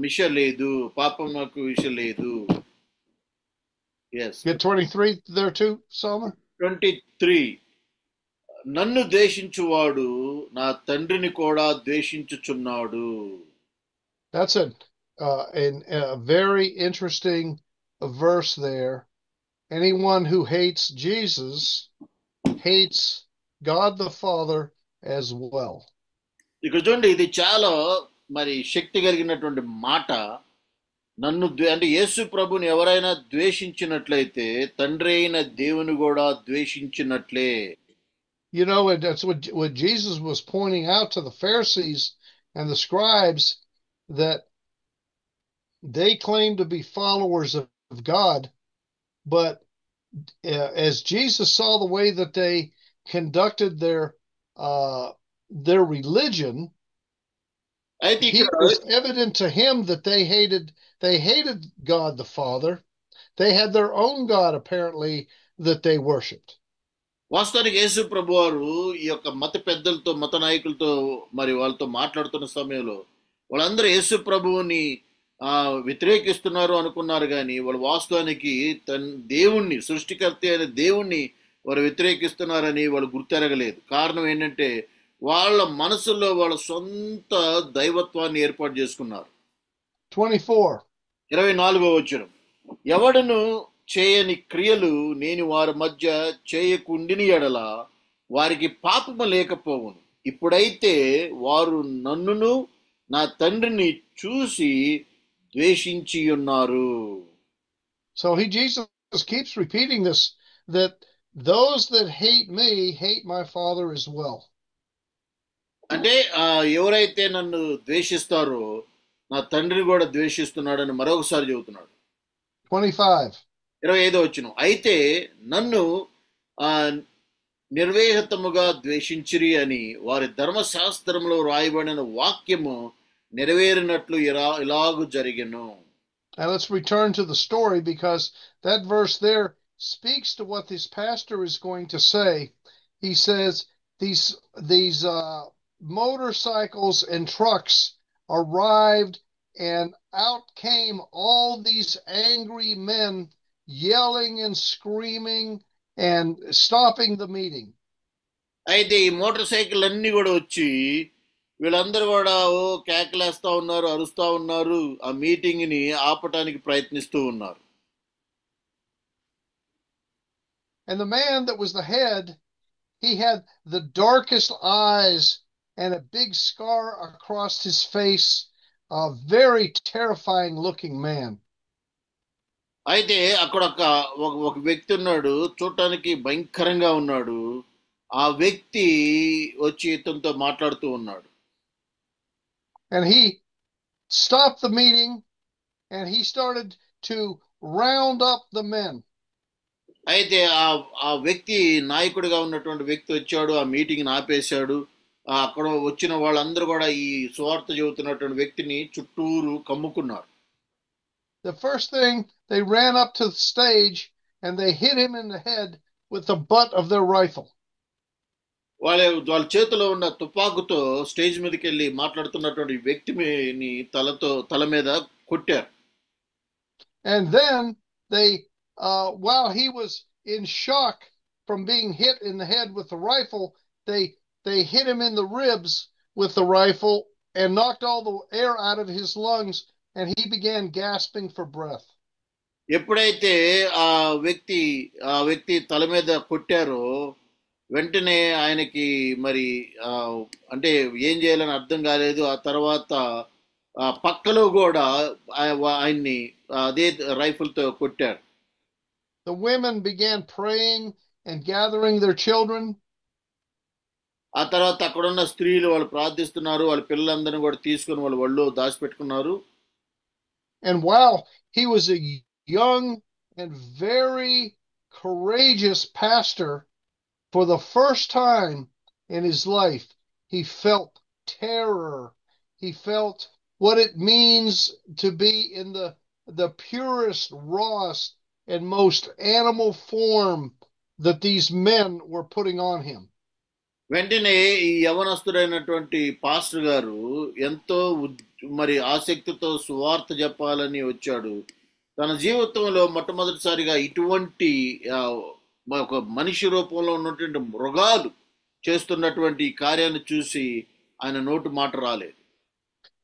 విష లేదు. Yes. Get 23 there too, Salman? 23 నన్ను ద్వేషించువాడు నా తండ్రిని కూడా ద్వేషించుచున్నాడు. That's a very interesting verse there. Anyone who hates Jesus hates God the Father as well. ఇక్కడ చూడండి, ఇది చాలా మరి శక్తి కలిగినటువంటి మాట. నన్ను అంటే యేసు ప్రభుని ఎవరైనా ద్వేషించినట్లయితే తండ్రి అయిన దేవుని కూడా ద్వేషించినట్లే. You know, that's what Jesus was pointing out to the Pharisees and the scribes, that they claimed to be followers of God, but as Jesus saw the way that they conducted their religion, it was evident to him that they hated God the Father. They had their own God, apparently, that they worshipped. వాస్తవానికి యేసు ప్రభు వారు ఈ యొక్క మత పెద్దలతో, మత నాయకులతో మరి వాళ్ళతో మాట్లాడుతున్న సమయంలో వాళ్ళందరూ యేసు ప్రభువుని వ్యతిరేకిస్తున్నారు అనుకున్నారు, కానీ వాళ్ళు వాస్తవానికి దేవుణ్ణి, సృష్టికర్త అయిన దేవుణ్ణి వారు వ్యతిరేకిస్తున్నారని వాళ్ళు గుర్తెరగలేదు. కారణం ఏంటంటే వాళ్ళ మనసులో వాళ్ళ సొంత దైవత్వాన్ని ఏర్పాటు చేసుకున్నారు. 24వ వచనం, ఎవడును చేయని క్రియలు నేను వారి మధ్య చేయకుండిని ఎడల వారికి పాపము లేకపోవును. ఇప్పుడైతే వారు నన్నును నా తండ్రిని చూసి ద్వేషించి ఉన్నారు. So Jesus keeps repeating this, that those that hate me hate my Father as well. అంటే ఎవరైతే నన్ను ద్వేషిస్తారో నా తండ్రిని కూడా ద్వేషిస్తున్నాడని మరొకసారి చెబుతున్నాడు. 25. 25వ వచనం, అయితే నన్ను నిర్వేహతముగా ద్వేషించిరి అని వారి ధర్మశాస్త్రంలో రాయబడిన వాక్యము నెరవేరినట్లు ఇలాగు జరిగెను. Now let's return to the story, because that verse there speaks to what this pastor is going to say. He says these motorcycles and trucks arrived, and out came all these angry men yelling and screaming and stopping the meeting. అయితే ఈ motor cycle అన్ని కూడా వచ్చి వీళ్ళందరూ కూడా కేకలేస్తా ఉన్నారు, అరుస్తా ఉన్నారు, ఆ మీటింగ్ ని ఆపటానికి ప్రయత్నిస్తూ ఉన్నారు. And the man that was the head, he had the darkest eyes and a big scar across his face, a very terrifying looking man. అయితే అక్కడ ఒక వ్యక్తి ఉన్నాడు, చూడటానికి భయంకరంగా ఉన్నాడు. ఆ వ్యక్తి వచ్చి ఇతనితో మాట్లాడుతూ ఉన్నాడు. And he stopped the meeting, and he started to round up the men. అయితే ఆ వ్యక్తి నాయకుడిగా ఉన్నటువంటి వ్యక్తి వచ్చాడు, ఆ మీటింగ్ ఆపేశాడు. అక్కడ వచ్చిన వాళ్ళందరూ కూడా ఈ సువార్త చెబుతున్నటువంటి వ్యక్తిని చుట్టూరు కమ్ముకున్నారు. The first thing, they ran up to the stage and they hit him in the head with the butt of their rifle. వాళ్ళ చేతిలో ఉన్న తుపాకుతో స్టేజ్ మీదకి వెళ్ళి మాట్లాడుతున్నటువంటి వ్యక్తిని తల మీద కొట్టారు. And then they, while he was in shock from being hit in the head with the rifle, they hit him in the ribs with the rifle and knocked all the air out of his lungs, and he began gasping for breath. ఎప్పుడైతే ఆ వ్యక్తి తల మీద కొట్టారో వెంటనే ఆయనకి మరి అంటే ఏం చేయాలని అర్థం కాలేదు. ఆ తర్వాత పక్కలో కూడా ఆయన్ని అదే రైఫిల్తో కొట్టారు. The women began praying and gathering their children. ఆ తర్వాత అక్కడున్న స్త్రీలు వాళ్ళు ప్రార్థిస్తున్నారు, వాళ్ళ పిల్లలందరినీ కూడా తీసుకుని వాళ్ళ ఒళ్ళో దాచిపెట్టుకున్నారు. And while he was a young and very courageous pastor, for the first time in his life, he felt terror. He felt what it means to be in the purest, rawest, and most animal form that these men were putting on him. వెంటనే ఈ యవనస్తుడైనటువంటి pastor గారు ఎంతో మరి ఆసక్తితో సువార్త చెప్పాలని వచ్చాడు. తన జీవితంలో మొట్టమొదటిసారిగా ఇటువంటి ఒక మనిషి రూపంలో ఉన్నటువంటి మృగాలు చేస్తున్నటువంటి కార్యాన్ని చూసి ఆయన నోటు మాట రాలేదు.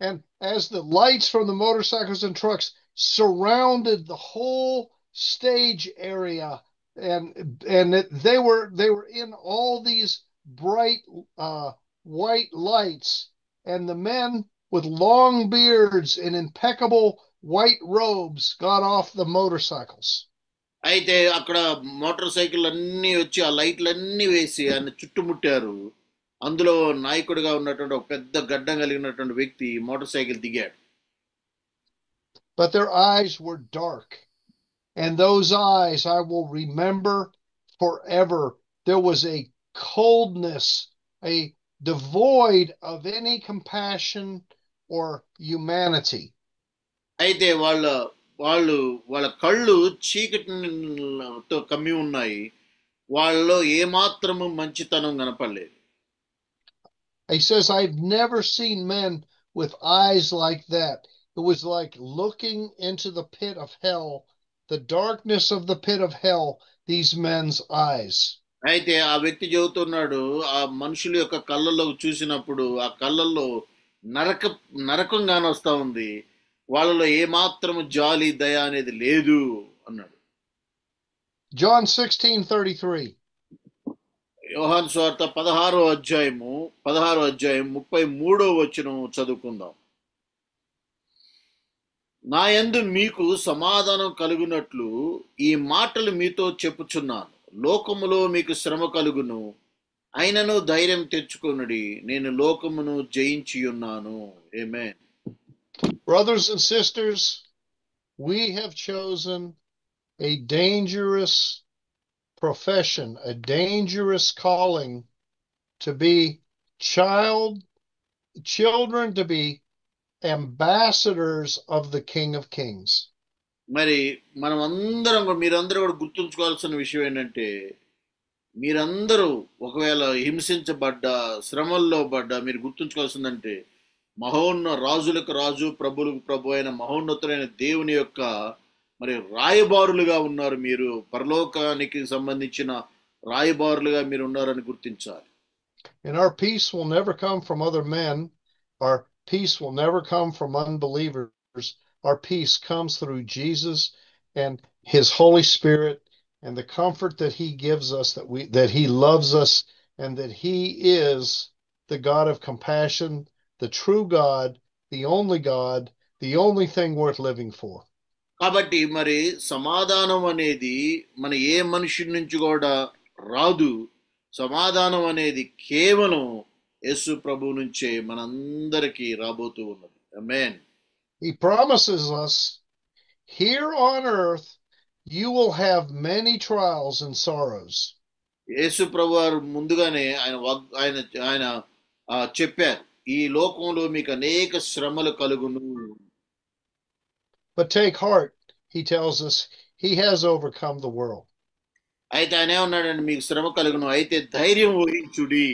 And as the lights from the motorcycles and trucks surrounded the whole stage area, and they were in all these bright white lights, and the men with long beards and impeccable white robes got off the motorcycles. అయితే అక్కడ motor cycle అన్ని వచ్చి ఆ లైట్లన్నీ వేసి ఆయన చుట్టుముట్టారు. అందులో నాయకుడిగా ఉన్నటువంటి ఒక పెద్ద గడ్డం కలిగినటువంటి వ్యక్తి మోటార్ సైకిల్ దిగాడు. But their eyes were dark, and those eyes I will remember forever. There was a coldness, a devoid of any compassion or humanity. అయితే వాళ్ళ కళ్ళు చీకటితో కమ్మి ఉన్నాయి, వాళ్ళలో ఏమాత్రము మంచితనం కనపడలేదు. He says, I've never seen men with eyes like that. It was like looking into the pit of hell, the darkness of the pit of hell, these men's eyes. అయితే ఆ వ్యక్తి చెబుతున్నాడు, ఆ మనుషుల యొక్క కళ్ళల్లో చూసినప్పుడు ఆ కళ్ళల్లో నరకం కానొస్తా ఉంది, వాళ్ళలో ఏమాత్రము జాలి దయ అనేది లేదు అన్నాడు. John 16:33. యోహాను సువార్త 16వ అధ్యాయం 33వ వచనం చదువుకుందాం. నా యందు మీకు సమాధానం కలుగునట్లు ఈ మాటలు మీతో చెప్పుచున్నాను. లోకములో మీకు శ్రమ కలుగును, అయినను ధైర్యం తెచ్చుకొనుడి, నేను లోకమును జయించి ఉన్నాను. ఆమేన్. Brothers and sisters, we have chosen a dangerous profession, a dangerous calling to be children, to be ambassadors of the King of Kings. మరి మనం అందరం మీరందరూ కూడా గుర్తుంచుకోవాల్సిన విషయం ఏంటంటే, మీరందరూ ఒకవేళ హింసించబడ్డా, శ్రమల్లో పడ్డా, మీరు గుర్తుంచుకోవాల్సిందంటే, రాజులకు రాజు, ప్రభులకు ప్రభు అయిన మహోన్నతులైన దేవుని యొక్క మరి రాయబారులుగా ఉన్నారు. మీరు పరలోకానికి సంబంధించిన రాయబారులుగా మీరు ఉన్నారని గుర్తించాలి. And our peace will never come from other men. Our peace will never come from unbelievers. Our peace comes through Jesus and his Holy Spirit and the comfort that he gives us, that he loves us and that he is the God of compassion, the true God, the only thing worth living for. కాబట్టి మరి సమాధానం అనేది మన ఏ మనిషి నుంచి కూడా రాదు. సమాధానం అనేది కేవలం యేసు ప్రభు నుంచే మనందరికీ రాబోతూ ఉన్నది. ఆమేన్. He promises us, here on earth you will have many trials and sorrows. యేసు ప్రభు వారు ముందుగానే ఆయన చెప్పారు, ఈ లోకంలో మీకు అనేక శ్రమలు కలుగును. But take heart, he tells us, he has overcome the world. అయితే ఆయన ఏమన్నాడండి, మీకు శ్రమ కలుగును, అయితే ధైర్యం వహించుడి,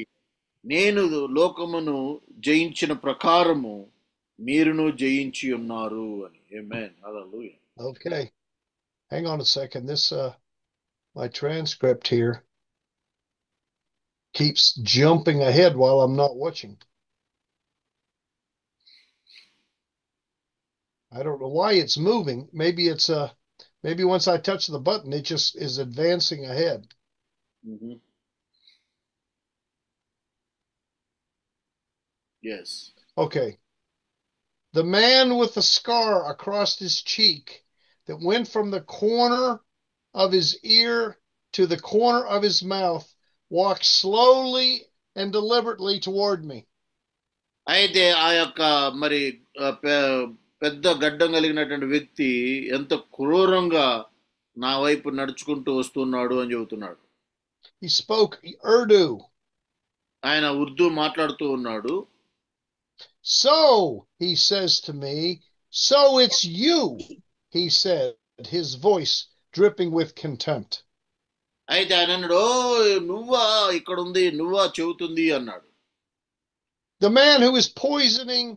నేను లోకమును జయించిన ప్రకారము మీరును జయించి ఉన్నారు అని. ఆమేన్. హల్లెలూయా. Okay. Hang on a second. This my transcript here keeps jumping ahead while I'm not watching. I don't know why it's moving. Maybe once I touch the button, it just is advancing ahead. Mm-hmm. Yes. Okay. The man with the scar across his cheek that went from the corner of his ear to the corner of his mouth walked slowly and deliberately toward me. అయితే ఆ యొక్క మరి పెద్ద గడ్డం కలిగినటువంటి వ్యక్తి ఎంత క్రూరంగా నా వైపు నడుచుకుంటూ వస్తున్నాడు అని చెబుతున్నాడు. He spoke Urdu. ఆయన ఉర్దూ మాట్లాడుతూ ఉన్నాడు. So, he says to me, so it's you, he said, his voice dripping with contempt. అయితే ఆయన అన్నాడు, ఓ నువ్వా ఇక్కడ ఉంది, నువ్వా చెబుతుంది అన్నాడు. The man who is poisoning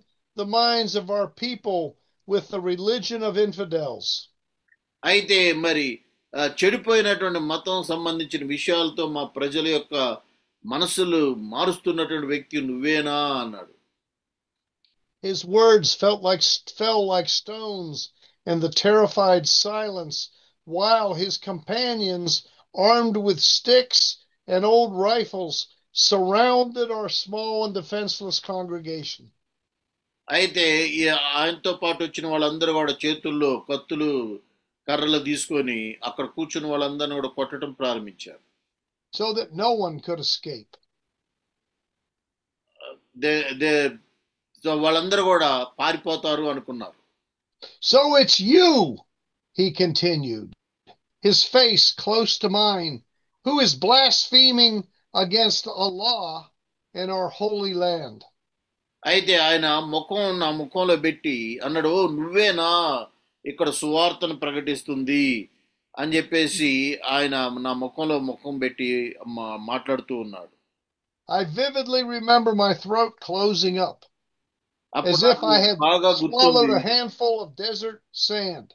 the minds of our people with the religion of infidels. అయితే మరి చెడిపోయినటువంటి మతం సంబంధించిన విషయాలతో మా ప్రజల యొక్క మనసులు మారుస్తున్నటువంటి వ్యక్తి నువ్వేనా అన్నాడు. His words fell like stones in the terrified silence, while his companions, armed with sticks and old rifles, surrounded our small and defenseless congregation. అయితే ఆయనతో పాటు వచ్చిన వాళ్ళందరూ కూడా చేతుల్లో కత్తులు, కర్రలు తీసుకొని అక్కడ కూర్చుని వాళ్ళందరినీ కూడా కొట్టడం ప్రారంభించారు. So that no one could escape. వాళ్ళందరూ కూడా పారిపోతారు అనుకున్నారు. So it's you, he continued, his face close to mine, who is blaspheming against Allah and our holy land. అయితే ఆయన నా ముఖంలో పెట్టి అన్నాడు, నువ్వేనా ఇక్కడ సువార్తను ప్రకటిస్తుంది అని చెప్పేసి ఆయన నా ముఖంలో ముఖం పెట్టి మాట్లాడుతూ ఉన్నాడు. I vividly remember my throat closing up, as if I had swallowed a handful of desert sand.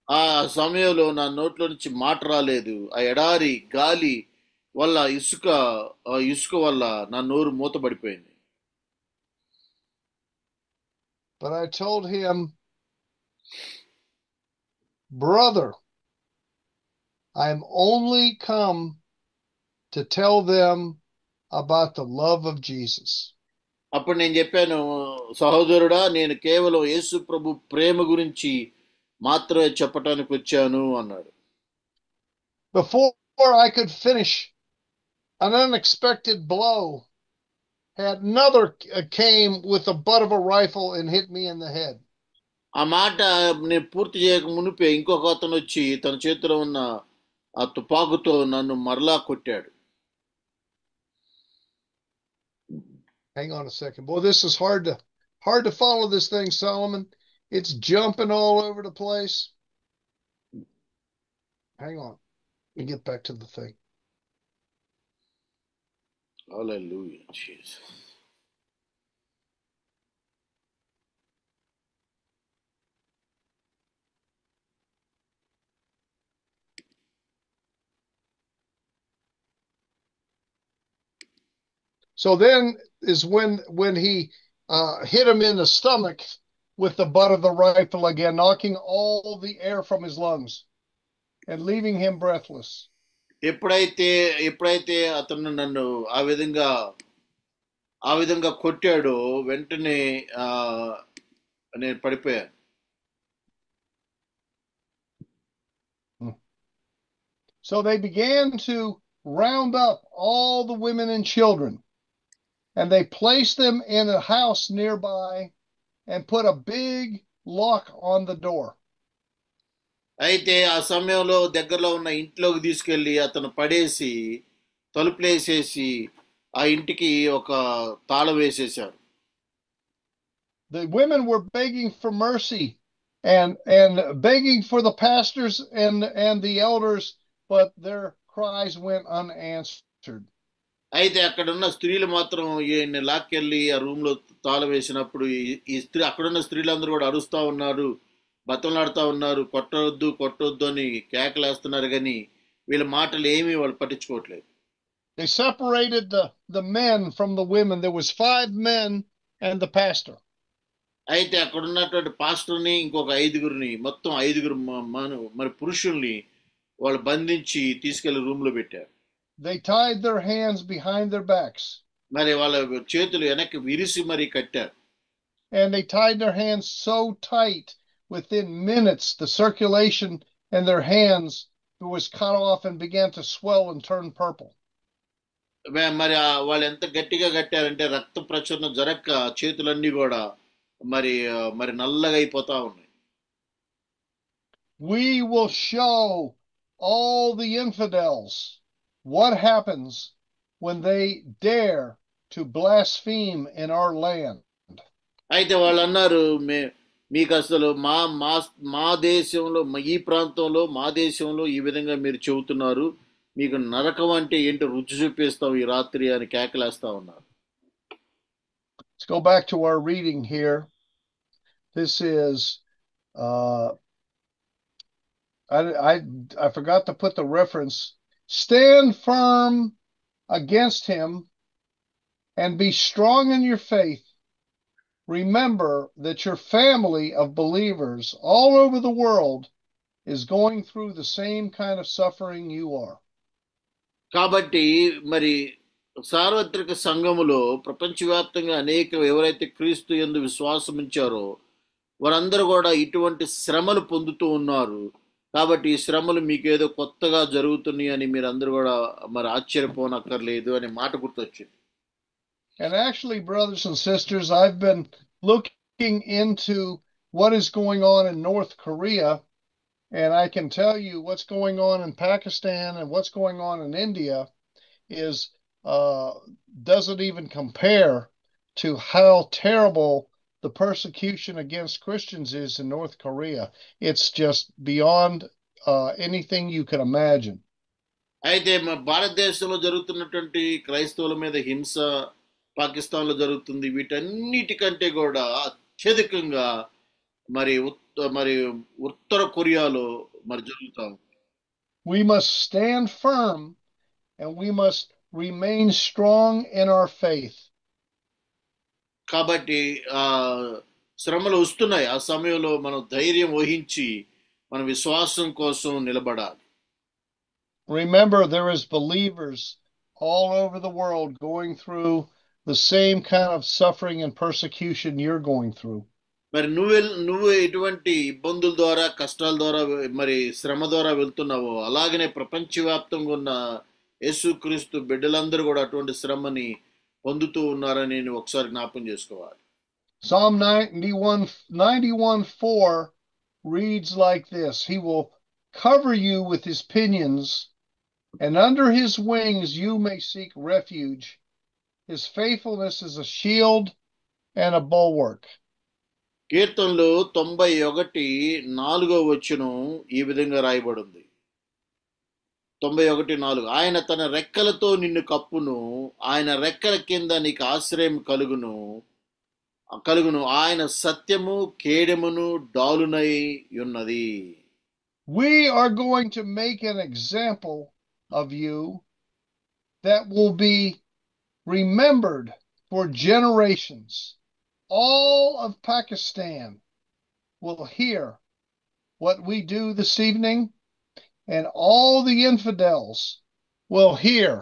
ఆ సమయంలో నా నోట్లో నుంచి మాట రాలేదు. ఆ ఎడారి గాలి వల్ల ఇసుక వల్ల నా నోరు మూతబడిపోయింది. But I told him, brother, I'm only come to tell them about the love of Jesus. అప్పుడు నేను చెప్పాను, సహోదరుడా, నేను కేవలం యేసు ప్రభు ప్రేమ గురించి మాత్రమే చెప్పటానికి వచ్చాను అన్నాడు. Before I could finish, an unexpected blow had another came with the butt of a rifle and hit me in the head. ఆ మాట నేను పూర్తి చేయక మునిపే ఇంకొక అతను వచ్చి తన చేతిలో ఉన్న ఆ తుపాకుతో నన్ను మరలా కొట్టాడు. Hang on a second. Boy, this is hard to follow this thing, Solomon. It's jumping all over the place. Hang on. Let me get back to the thing. Hallelujah, Jesus. So then is when he hit him in the stomach with the butt of the rifle again, knocking all the air from his lungs and leaving him breathless. ఎప్పుడైతే అతను నన్ను ఆ విధంగా కొట్టాడో వెంటనే నేను పడిపోయాను. So they began to round up all the women and children, and they placed them in a house nearby and put a big lock on the door. అయితే ఆ సమయంలో దగ్గరలో ఉన్న ఇంట్లోకి తీసుకెళ్లి అతను పడేసి తలుపులేసేసి ఆ ఇంటికి ఒక తాళం వేసేశారు. The women were begging for mercy and begging for the pastors and the elders, but their cries went unanswered. అయితే అక్కడ ఉన్న స్త్రీలు మాత్రం ఈయన్ని లాక్కెళ్ళి ఆ రూమ్ లో తాళం వేసినప్పుడు ఈ స్త్రీ అక్కడున్న స్త్రీలందరూ కూడా అరుస్తా ఉన్నారు, బతంలాడుతా ఉన్నారు, కొట్టొద్దు అని కేకలేస్తున్నారు, కానీ వీళ్ళ మాటలు ఏమీ వాళ్ళు పట్టించుకోవట్లేదు. They separated the men from the women. There was 5 men and the pastor. అయితే అక్కడ ఉన్నటువంటి పాస్టర్ని ఇంకొక 5గురిని, మొత్తం 5గురు మరి పురుషుల్ని వాళ్ళు బంధించి తీసుకెళ్లి రూమ్ లో పెట్టారు. They tied their hands behind their backs. మరి వాళ్ళ చేతులు వెనక్కి విరిసి మరి కట్టారు. And they tied their hands so tight, within minutes the circulation in their hands was cut off and began to swell and turn purple. మరి వాళ్ళు ఎంత గట్టిగా కట్టారంటే రక్త ప్రచురణ జరక్క చేతులన్నీ కూడా మరి నల్లగా అయిపోతా ఉన్నాయి. We will show all the infidels what happens when they dare to blaspheme in our land. అయితే వాళ్ళు అన్నారు, మీకు అసలు మా దేశంలో, ఈ ప్రాంతంలో, మా దేశంలో ఈ విధంగా మీరు చెబుతున్నారు, మీకు నరకం అంటే ఏంటో రుచి చూపిస్తాం ఈ రాత్రి అని కేకలేస్తా ఉన్నారు. Let's go back to our reading here. This is I forgot to put the reference. Stand firm against him and be strong in your faith. Remember that your family of believers all over the world is going through the same kind of suffering you are. కాబట్టి మరి సార్వత్రిక సంఘములో ప్రపంచవ్యాప్తంగా ఎవరైతే క్రీస్తు యందు విశ్వాసం ఉంచారో వారందరూ కూడా ఇటువంటి శ్రమలు పొందుతూ ఉన్నారు. కాబట్టి ఈ శ్రమలు మీకేదో కొత్తగా జరుగుతున్నాయి అని మీరందరూ కూడా మరి ఆశ్చర్యపోనక్కర్లేదు అనే మాట గుర్తొచ్చింది. And actually, brothers and sisters, I've been looking into what is going on in North Korea, and I can tell you what's going on in Pakistan and what's going on in India is doesn't even compare to how terrible the persecution against Christians is in North Korea. It's just beyond anything you can imagine. అయితే మా భారతదేశంలో జరుగుతున్నటువంటి క్రైస్తవుల మీద హింస, పాకిస్తాన్లో జరుగుతుంది, వీటన్నిటికంటే కూడా అత్యధికంగా మరి ఉత్తర కొరియాలో మరి జరుగుతాం. We must stand firm and we must remain strong in our faith. కాబట్టి శ్రమలు వస్తున్నాయి, ఆ సమయంలో మనం ధైర్యం వహించి మన విశ్వాసం కోసం నిలబడాలి. Remember, there is believers all over the world going through the same kind of suffering and persecution you're going through. మరి నువ్వు ఎటువంటి ఇబ్బందుల ద్వారా కష్టాల ద్వారా మరి శ్రమ ద్వారా వెళ్తున్నావో అలాగనే ప్రపంచవ్యాప్తంగా ఉన్న యేసుక్రీస్తు బిడ్డలందరూ కూడా అటువంటి శ్రమని పొందుతూ ఉన్నారని నేను ఒకసారి జ్ఞాపకం చేసుకోవాలి. Psalm 91:4 reads like this: He will cover you with his pinions, and under his wings you may seek refuge. His faithfulness is a shield and a bulwark. కీర్తనలు 91:4 ఈ విధంగా రాయబడింది. 91:4 ఆయన తన రెక్కలతో నిన్ను కప్పును, ఆయన రెక్కల కింద నీకు ఆశ్రయం కలుగును, ఆయన సత్యము కేడెమును డాలునై ఉన్నది. We are going to make an example of you that will be remembered for generations. All of Pakistan will hear what we do this evening, and all the infidels will hear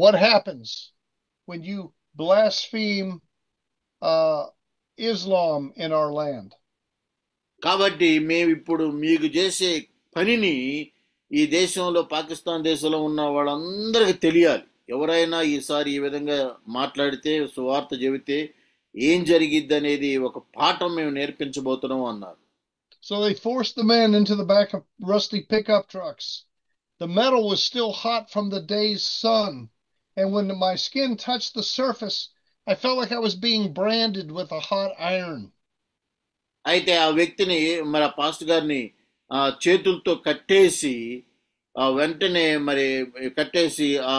what happens when you blaspheme Islam in our land. కాబట్టి మేము ఇప్పుడు మీకు చేసే పనిని ఈ దేశంలో పాకిస్తాన్ దేశంలో ఉన్న వాళ్ళందరికీ తెలియాలి. ఎవరైనా ఈసారి ఈ విధంగా మాట్లాడితే సువార్త చెబితే ఏం జరిగిద్ది అనేది ఒక పాఠం మేము నేర్పించబోతున్నాం అన్నారు. So they forced the men into the back of rusty pickup trucks. The metal was still hot from the day's sun, and when my skin touched the surface, I felt like I was being branded with a hot iron. అయితే ఆ వ్యక్తిని మరి ఆ pastor గారిని చేతులతో కట్టేసి వెంటనే మరి కట్టేసి ఆ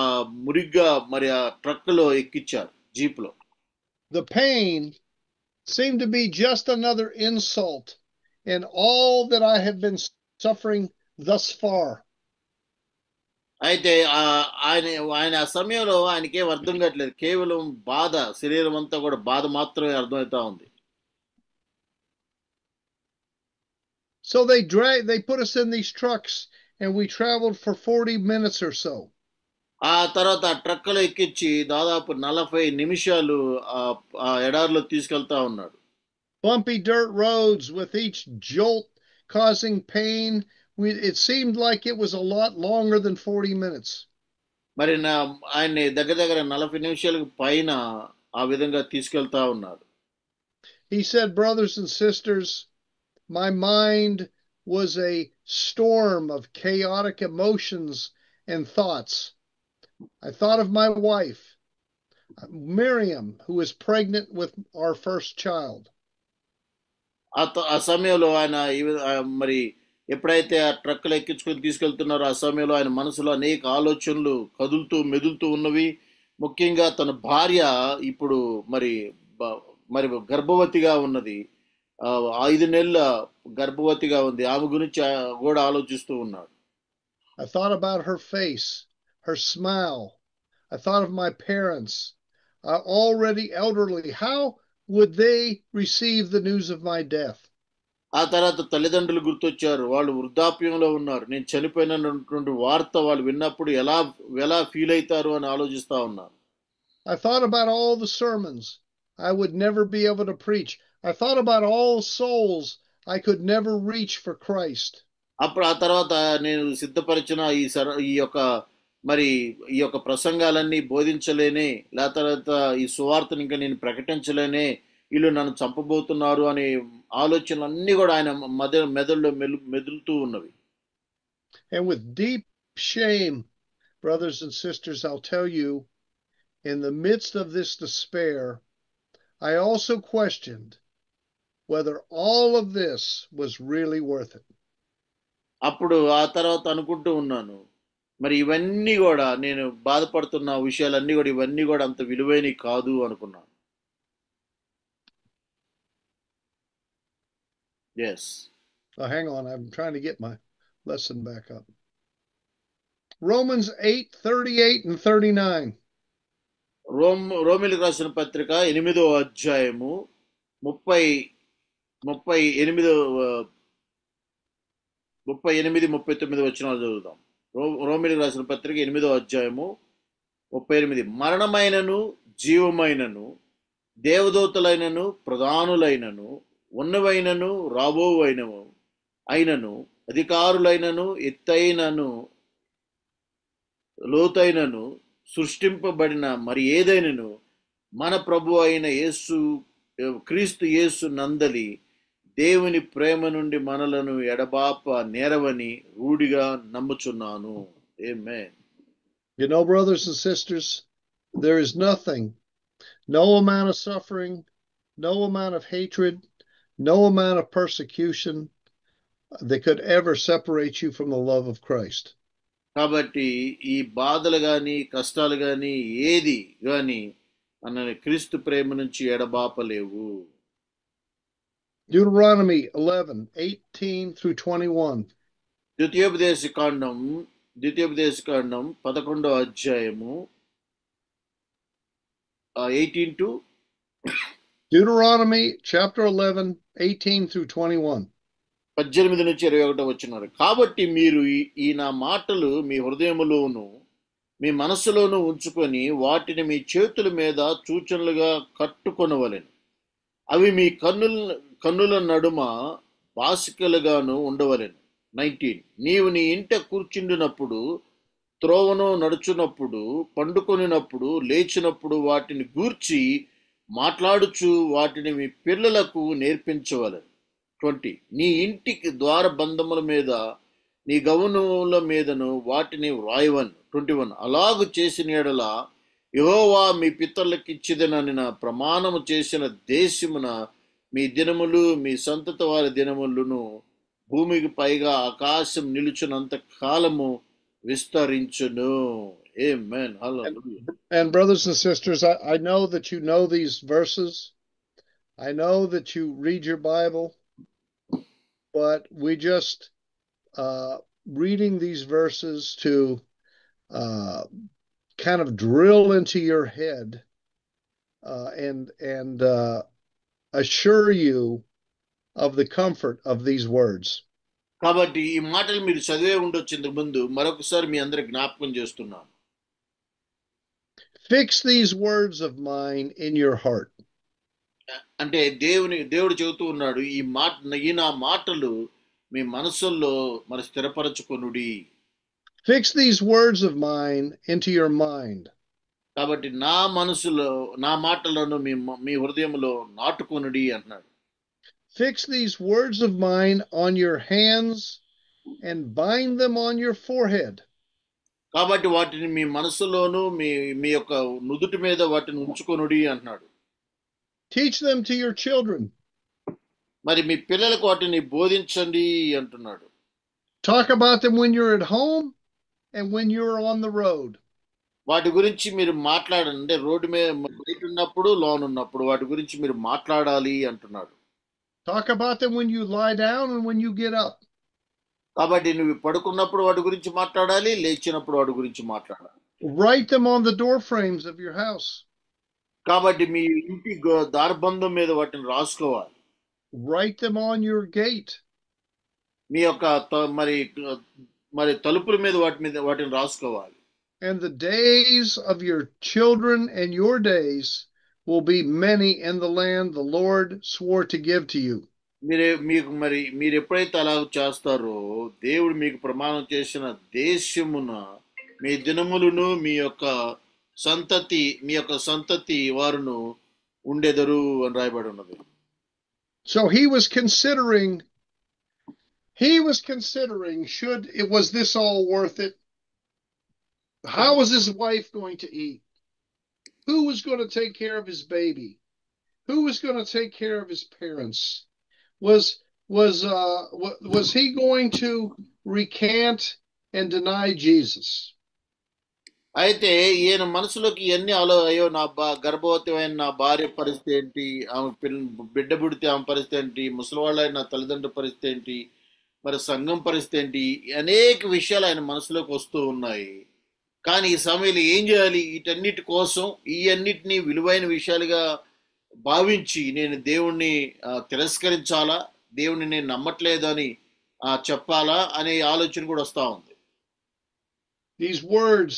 మురిగ్గా మరి ఆ ట్రక్లో ఎక్కించారు, జీప్లో. The pain seemed to be just another insult in all that I have been suffering thus far. అయితే ఆయన ఆ సమయంలో ఆయనకేం అర్థం కావట్లేదు, కేవలం బాధ, శరీరం అంతా కూడా బాధ మాత్రమే అర్థమవుతా ఉంది. So they put us in these trucks and we traveled for 40 minutes or so. ఆ తర్వాత ఆ ట్రక్లో ఎక్కించి దాదాపు 40 నిమిషాలు ఆ ఎడారిలో తీసుకెళ్తా ఉన్నాడు. Bumpy dirt roads with each jolt causing pain. It seemed like it was a lot longer than 40 minutes. మరి ఆయన్ని దగ్గర 40 నిమిషాలకు పైన ఆ విధంగా తీసుకెళ్తా ఉన్నాడు. He said, brothers and sisters, my mind was a storm of chaotic emotions and thoughts. I thought of my wife, Miriam, who was pregnant with our first child. ఆ సమయంలో ఆయన మరి ఎప్పుడైతే ఆ ట్రక్లు ఎక్కించుకొని తీసుకెళ్తున్నారో ఆ సమయంలో ఆయన మనసులో అనేక ఆలోచనలు మెదులుతూ ఉన్నవి. ముఖ్యంగా తన భార్య ఇప్పుడు మరి గర్భవతిగా ఉన్నది, 5 నెలల గర్భవతిగా ఉంది. ఆమె గురించి కూడా ఆలోచిస్తూ ఉన్నాడు. I thought about her face, her smile. I thought of my parents, already elderly. How would they receive the news of my death? ఆ తర్వాత తల్లిదండ్రులు గుర్తొచ్చారు. వాళ్ళు వృద్ధాప్యంలో ఉన్నారు. నేను చనిపోయినటువంటి వార్త వాళ్ళు విన్నప్పుడు ఎలా ఫీల్ అవుతారు అని ఆలోచిస్తా ఉన్నారు. I thought about all the sermons I would never be able to preach. I thought about all souls I could never reach for Christ. అప్పుడు ఆ తర్వాత నేను సిద్ధపరిచిన ఈ యొక్క ప్రసంగాలన్నీ బోధించలేనే, తర్వాత ఈ సువార్తను ఇంకా నేను ప్రకటించలేనే, వీళ్ళు నన్ను చంపబోతున్నారు అనే ఆలోచనలన్నీ కూడా ఆయన మెదడులో మెదులుతూ ఉన్నవి. And with deep shame, brothers and sisters, I'll tell you, in the midst of this despair, I also questioned whether all of this was really worth it. అప్పుడు ఆ తర్వాత అనుకుంటూ ఉన్నాను, మరి ఇవన్నీ కూడా నేను బాధపడుతున్న విషయాలన్నీ కూడా ఇవన్నీ కూడా అంత విలువైనవి కాదు అనుకున్నాను. Yes. Oh, hang on. I'm trying to get my lesson back up. Romans 8:38 and 39. రోమిలకు రాసిన పత్రిక 8వ అధ్యాయము 38-39 వచనాలు చదువుదాం. రోమిలికి రాసిన పత్రిక 8వ అధ్యాయము 38. మరణమైనను జీవమైనను దేవదూతలైనను ప్రధానులైనను ఉన్నవైనను రాబోవైనను అయినను అధికారులైనను ఎత్తైనను లోతైనను సృష్టింపబడిన మరి ఏదైనను మన ప్రభు అయిన క్రీస్తు యేసు నందలి దేవుని ప్రేమ నుండి మనలను ఎడబాప నేరవని రూఢిగా నమ్ముచున్నాను. ఆమేన్. You know, brothers and sisters, there is nothing, no amount of suffering, no amount of hatred, no amount of persecution that could ever separate you from the love of Christ. కాబట్టి ఈ బాధలు గాని కష్టాలు గాని ఏది గాని అన్న క్రీస్తు ప్రేమ నుంచి ఎడబాపలేవు. Deuteronomy 11:18 through 21. ద్వితీయోపదేశకాండం 11వ అధ్యాయము 18 to Deuteronomy chapter 11:18 through 21. 18 నుంచి 21 వచ్చినారు. కాబట్టి మీరు ఈ నా మాటలు మీ హృదయములోను మీ మనస్సులోను ఉంచుకొని వాటిని మీ చేతుల మీద సూచనలుగా కట్టుకొనవలెను. అవి మీ కన్నుల నడుమ బాసికలుగాను ఉండవలెను. 19. నీవు నీ ఇంట కూర్చుండినప్పుడు, త్రోవను నడుచునప్పుడు, పండుకొనినప్పుడు, లేచినప్పుడు వాటిని గూర్చి మాట్లాడుచు వాటిని మీ పిల్లలకు నేర్పించవలెను. 20. నీ ఇంటికి ద్వారబంధముల మీద నీ గవనుల మీదను వాటిని వ్రాయవను. 21. అలాగు చేసిన యెడల యెహోవా మీ పితరులకిచ్చిదనని ప్రమాణము చేసిన దేశమున మీ దినములు మీ సంతతి వారి దినములను భూమికి పైగా ఆకాశం నిలుచునంత కాలము విస్తరించును. Amen. Hallelujah. And brothers and sisters, I know that you know these verses. I know that you read your Bible, but we just reading these verses to kind of drill into your head and assure you of the comfort of these words. కాబట్టి ఈ మాటలు మీరు చదివే ఉండొచ్చు ఇంతకు ముందు, మరొకసారి మీ అందరికి జ్ఞాపకం చేస్తున్నాను. Fix these words of mine in your heart. అంటే దేవుడు చెబుతూ ఉన్నాడు, ఈ నా మాటలు మీ మనసుల్లో మరి స్థిరపరచుకొనుడి. Fix these words of mine into your mind. కాబట్టి నా మనసులో నా మాటలను మీ హృదయంలో నాటుకొనుడి అన్నాడు. Fix these words of mine on your hands and bind them on your forehead. కాబట్టి వాటిని మీ మనసులోను మీ యొక్క నుదుటి మీద వాటిని ఉంచుకొనుడి అన్నాడు. Teach them to your children. మరి మీ పిల్లలకు వాటిని బోధించండి అంటున్నాడు. Talk about them when you're at home and when you're on the road. వాటి గురించి మీరు మాట్లాడండి. అంటే రోడ్డు మీద బయట ఉన్నప్పుడు లోనున్నప్పుడు వాటి గురించి మీరు మాట్లాడాలి అంటున్నాడు. Talk about them when you lie down and when you get up. కాబట్టి నువ్వు పడుకున్నప్పుడు వాటి గురించి మాట్లాడాలి, లేచినప్పుడు వాటి గురించి మాట్లాడాలి. Write them on the door frames of your house. కాబట్టి మీ ఇంటి ద్వారబంధం మీద వాటిని రాసుకోవాలి. Write them on your gate. మీ యొక్క మరి తలుపుల మీద వాటిని రాసుకోవాలి. And the days of your children and your days will be many in the land the Lord swore to give to you. మీరు ఎప్పుడైతే అలా చేస్తారో దేవుడు మీకు ప్రమాణం చేసిన దేశమున మీ దినములను మీ యొక్క సంతతి వారును ఉండెదరు అని రాయబడి ఉన్నది. So he was considering, was this all worth it? How was his wife going to eat? Who was going to take care of his baby? Who was going to take care of his parents? Was he going to recant and deny Jesus? అయితే ఈయన మనసులోకి ఇవన్నీ అయ్యో నా గర్భవతి అయిన నా భార్య పరిస్థితి ఏంటి, ఆమె బిడ్డ పుడితే ఆమె పరిస్థితి ఏంటి, ముసలివాళ్ళైన నా తల్లిదండ్రుల పరిస్థితి ఏంటి, మరి సంఘం పరిస్థితి ఏంటి, అనేక విషయాలు ఆయన మనసులోకి వస్తూ ఉన్నాయి. కానీ ఈ సమయంలో ఏం చేయాలి? వీటన్నిటి కోసం అన్నిటినీ విలువైన విషయాలుగా భావించి నేను దేవుణ్ణి తిరస్కరించాలా, దేవుణ్ణి నేను నమ్మట్లేదు అని చెప్పాలా అనే ఆలోచన కూడా వస్తూ ఉంది. these words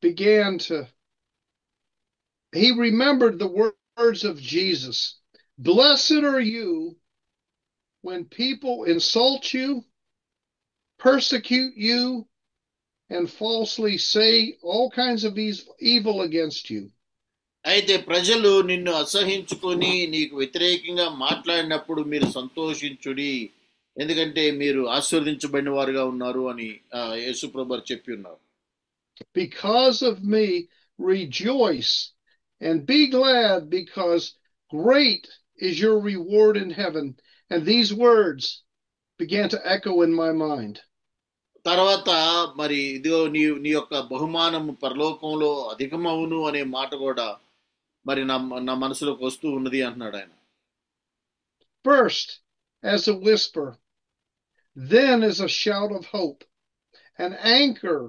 began to, he remembered the words of Jesus. Blessed are you when people insult you, persecute you, and falsely say all kinds of evil against you. అయితే ప్రజలు నిన్ను అసహించుకొని నీకు వ్యతిరేకంగా మాట్లాడినప్పుడు మీరు సంతోషించుడి, ఎందుకంటే మీరు ఆశీర్వదించబడిన వారుగా ఉన్నారు అని యేసుప్రభువు చెప్పి ఉన్నారు. Because of me, rejoice and be glad, because great is your reward in heaven. And these words began to echo in my mind. తర్వాత మరి ఇదిగో నీ యొక్క బహుమానము పరలోకంలో అధికమవును అనే మాట కూడా మరి నా మనసులోకి వస్తూ ఉన్నది అంటున్నాడు ఆయన. First as a whisper, then as a shout of hope, an anchor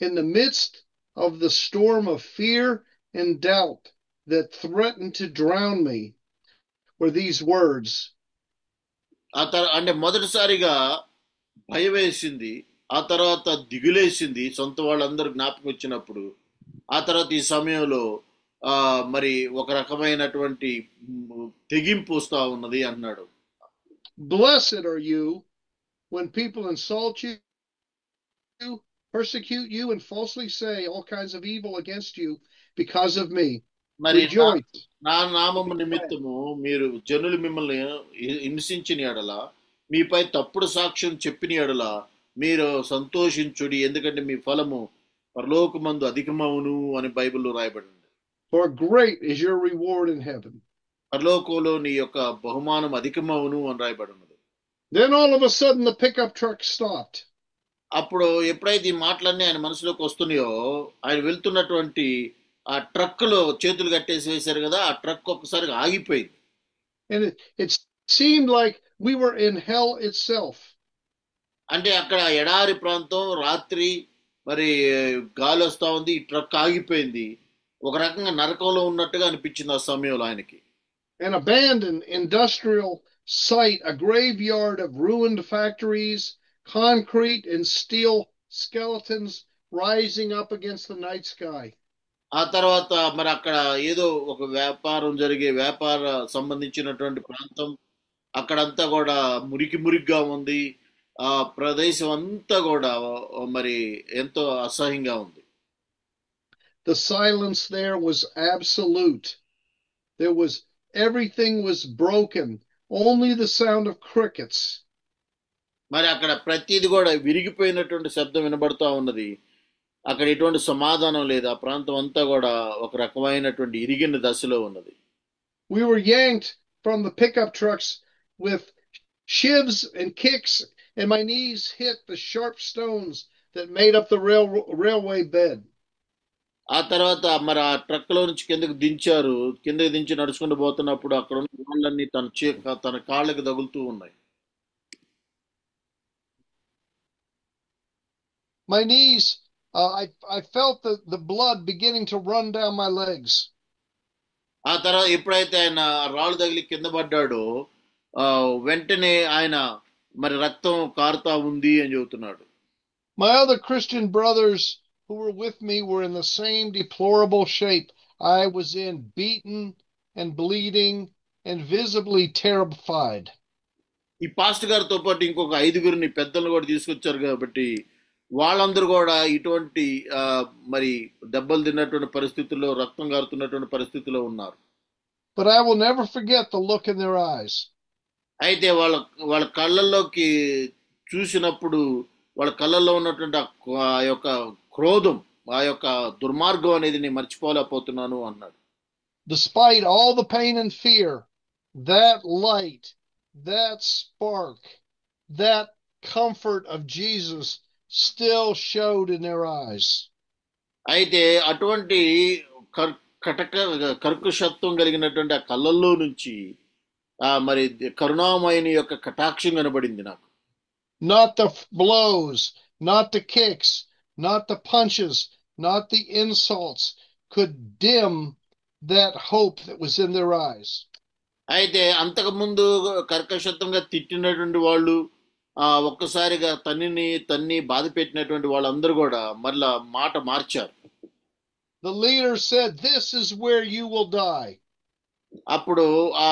in the midst of the storm of fear and doubt that threatened to drown me were these words. అంటే మొదటిసారిగా భయం వేసింది, ఆ తర్వాత దిగులేసింది సొంత వాళ్ళందరూ జ్ఞాపకం వచ్చినప్పుడు. ఆ తర్వాత ఈ సమయంలో మరి ఒక రకమైనటువంటి తెగింపు వస్తా ఉన్నది అన్నాడు. Blessed are you when people insult you, persecute you, and falsely say all kinds of evil against you because of me. Rejoice. నా నామము నిమిత్తము మీరు జనులు మిమ్మల్ని హింసించిన ఎడల, మీపై తప్పుడు సాక్ష్యం చెప్పిన ఎడల మీరు సంతోషించుడి, ఎందుకంటే మీ ఫలము పరలోకమందు అధికమవును అని బైబిల్లో రాయబడింది. For great is your reward in heaven. పరలోకంలో నీ యొక్క బహుమానం అధికమవును అని రాయబడినది. Then all of a sudden the pickup truck stopped. అప్పుడు ఎప్పుడైతే ఈ మాటలన్నీ ఆయన మనసులోకి వస్తున్నాయో, ఆయన వెళ్తున్నటువంటి ఆ ట్రక్ లో చేతులు కట్టేసి వేశారు కదా, ఆ ట్రక్ ఒక్కసారిగా ఆగిపోయింది. And it seemed like we were in hell itself. అంటే అక్కడ ఎడారి ప్రాంతం, రాత్రి, మరి గాలి వస్తా ఉంది, ఈ ట్రక్ ఆగిపోయింది. ఒక రకంగా నరకంలో ఉన్నట్టుగా అనిపించింది ఆ సమయంలో ఆయనకి. An abandoned industrial site, a graveyard of ruined factories, concrete and steel skeletons rising up against the night sky. ఆ తర్వాత మరి అక్కడ ఏదో ఒక వ్యాపారం జరిగే వ్యాపార సంబంధించినటువంటి ప్రాంతం, అక్కడంతా కూడా మురికిగా ఉంది. ఆ ప్రదేశం అంతా కూడా మరి ఎంతో అసహ్యంగా ఉంది. The silence there was absolute. There was everything was broken. Only the sound of crickets. మరి అక్కడ ప్రతిది కూడా విరిగిపోయినటువంటి శబ్దం వినబడుతూ ఉన్నది. అక్కడ ఎటువంటి సమాధానం లేదు. ఆ ప్రాంతం అంతా కూడా ఒక రకమైనటువంటి ఇరిగిన దశలో ఉన్నది. We were yanked from the pickup trucks with shivs and kicks, and my knees hit the sharp stones that made up the railway bed. ఆ తర్వాత మరి ఆ ట్రక్ లో నుంచి కిందకి దించి నడుచుకుంటూ పోతున్నప్పుడు అక్కడ ఉన్న రాళ్ళన్నీ తన కాళ్ళకి తగులుతూ ఉన్నాయి. My knees, I felt the blood beginning to run down my legs. ఆ తర్వాత ఎప్పుడైతే ఆయన రాళ్ళు తగిలి కింద పడ్డాడో వెంటనే ఆయన మరి రక్తం కారుతా ఉంది అని చెబుతున్నాడు. My other Christian brothers who were with me were in the same deplorable shape I was in, beaten and bleeding and visibly terrified. ఈ పాస్టర్ గారితో పాటు ఇంకొక 5 పెద్దలను కూడా తీసుకొచ్చారు కాబట్టి వాళ్ళందరూ కూడా ఇటువంటి మరి దెబ్బలు తిన్నటువంటి పరిస్థితుల్లో, రక్తం కారుతున్నటువంటి పరిస్థితిలో ఉన్నారు. But I will never forget the look in their eyes. అయితే వాళ్ళ కళ్ళల్లోకి చూసినప్పుడు వాళ్ళ కళ్ళల్లో ఉన్నటువంటి ఆ యొక్క క్రోధం, ఆ యొక్క దుర్మార్గం అనేది నేను మర్చిపోలేకపోతున్నాను అన్నాడు. Despite all the pain and fear, that light, that spark, that comfort of Jesus still showed in their eyes. అయితే అటువంటి కర్కశత్వం కలిగినటువంటి ఆ కళ్ళల్లో నుంచి మరి కరుణామయుని యొక్క కటాక్షం కనబడింది నాకు. Not the blows, not the kicks, not the punches, not the insults could dim that hope that was in their eyes. అయితే అంతకుముందు కర్కశత్వంగా తిట్టినటువంటి వాళ్ళు, ఒక్కసారిగా తన్ని బాధ పెట్టినటువంటి వాళ్ళందరూ కూడా మళ్ళా మాట మార్చారు. The leader said, "This is where you will die." అప్పుడు ఆ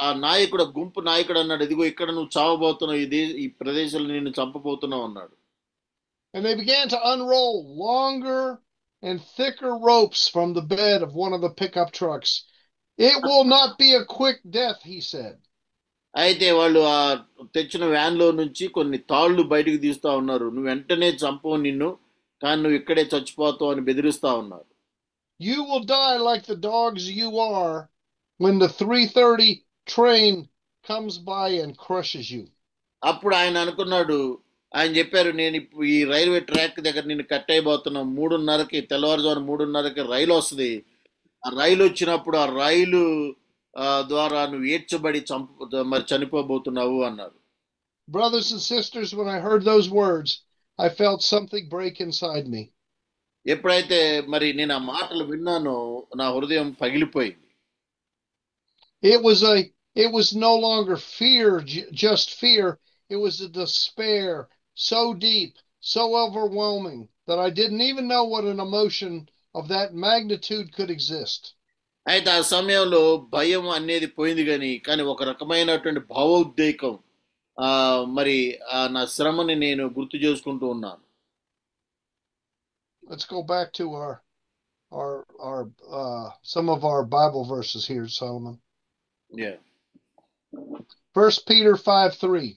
ఆ నాయకుడు, గుంపు నాయకుడు అన్నాడు, ఇదిగో ఇక్కడ నువ్వు చావబోతున్నావు, ఈ ప్రదేశంలో నిన్ను చంపబోతున్నావు అన్నాడు. And they began to unroll longer and thicker ropes from the bed of one of the pickup trucks. It will not be a quick death, he said. అయితే వాళ్ళు ఆ తెచ్చిన వ్యాన్ లో నుంచి కొన్ని తాళ్లు బయటకు తీస్తా ఉన్నారు. నువ్వు వెంటనే చంపవు నిన్ను, కానీ నువ్వు ఇక్కడే చచ్చిపోతావు అని బెదిరిస్తా ఉన్నారు. You will die like the dogs you are when the 3:30 train comes by and crushes you. అప్పుడు ఆయన అనుకున్నాడు, ఆయన చెప్పారు, నేను ఇప్పుడు ఈ రైల్వే ట్రాక్ దగ్గర నిన్ను కట్ అయిపోతున్నా, 3:30కి తెల్లవారుజామున 3:30కి రైలు వస్తుంది. ఆ రైలు వచ్చినప్పుడు ఆ రైలు ద్వారా నువ్వు ఏడ్చబడి మరి చనిపోబోతున్నావు అన్నారు. Brothers and sisters, when I heard those words, I felt something break inside me. ఎప్పుడైతే మరి నేను ఆ మాటలు విన్నానో నా హృదయం పగిలిపోయింది. It was no longer fear, just fear. It was a despair so deep, so overwhelming that I didn't even know what an emotion of that magnitude could exist. అయితే ఆ సమయంలో భయం అనేది పోయింది, కానీ ఒక రకమైనటువంటి భావోద్వేగం మరి నా శ్రమని నేను గుర్తు చేసుకుంటూ ఉన్నాను. Let's go back to our some of our Bible verses here, Solomon. Yeah. 1 Peter 5:3.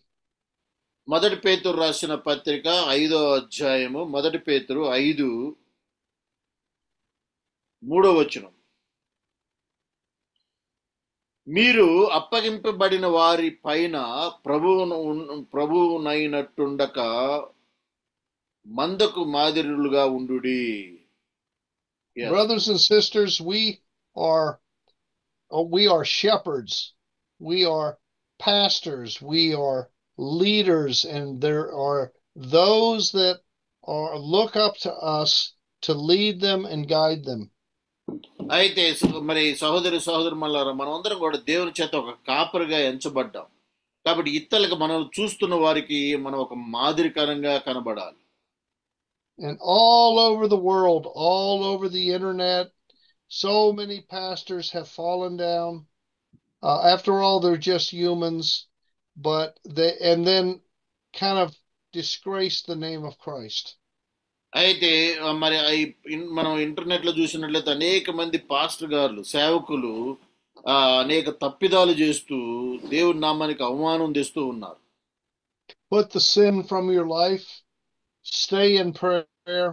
మొదటి పేతురు రాసిన పత్రిక 5వ అధ్యాయము, మొదటి పేతురు 5:3. మీరు అప్పగింపబడిన వారి పైన ప్రభువునైనట్టుండక మందకు మాదిరులుగా ఉండుడి. Brothers and sisters, we are shepherds, we are pastors, we are leaders, and there are those that look up to us to lead them and guide them. అయితే మరి సహోదరులారా, మనం అందరం కూడా దేవుని చేత ఒక కాపరిగా ఎంచబడ్డాం. కాబట్టి ఇతరులకు మనం చూస్తున్న వారికి మనం ఒక మాదిరికరంగా కనబడాలి. And all over the world, all over the internet, so many pastors have fallen down. After all, they're just humans, but and then kind of disgrace the name of Christ. అయితే మరి మనం ఇంటర్నెట్ లో చూసినట్లయితే అనేక మంది pastor గారులు, సేవకులు అనేక తప్పిదాలు చేస్తూ దేవుని నామానికి అవమానం తెస్తూ ఉన్నారు. Put the sin from your life, stay in prayer,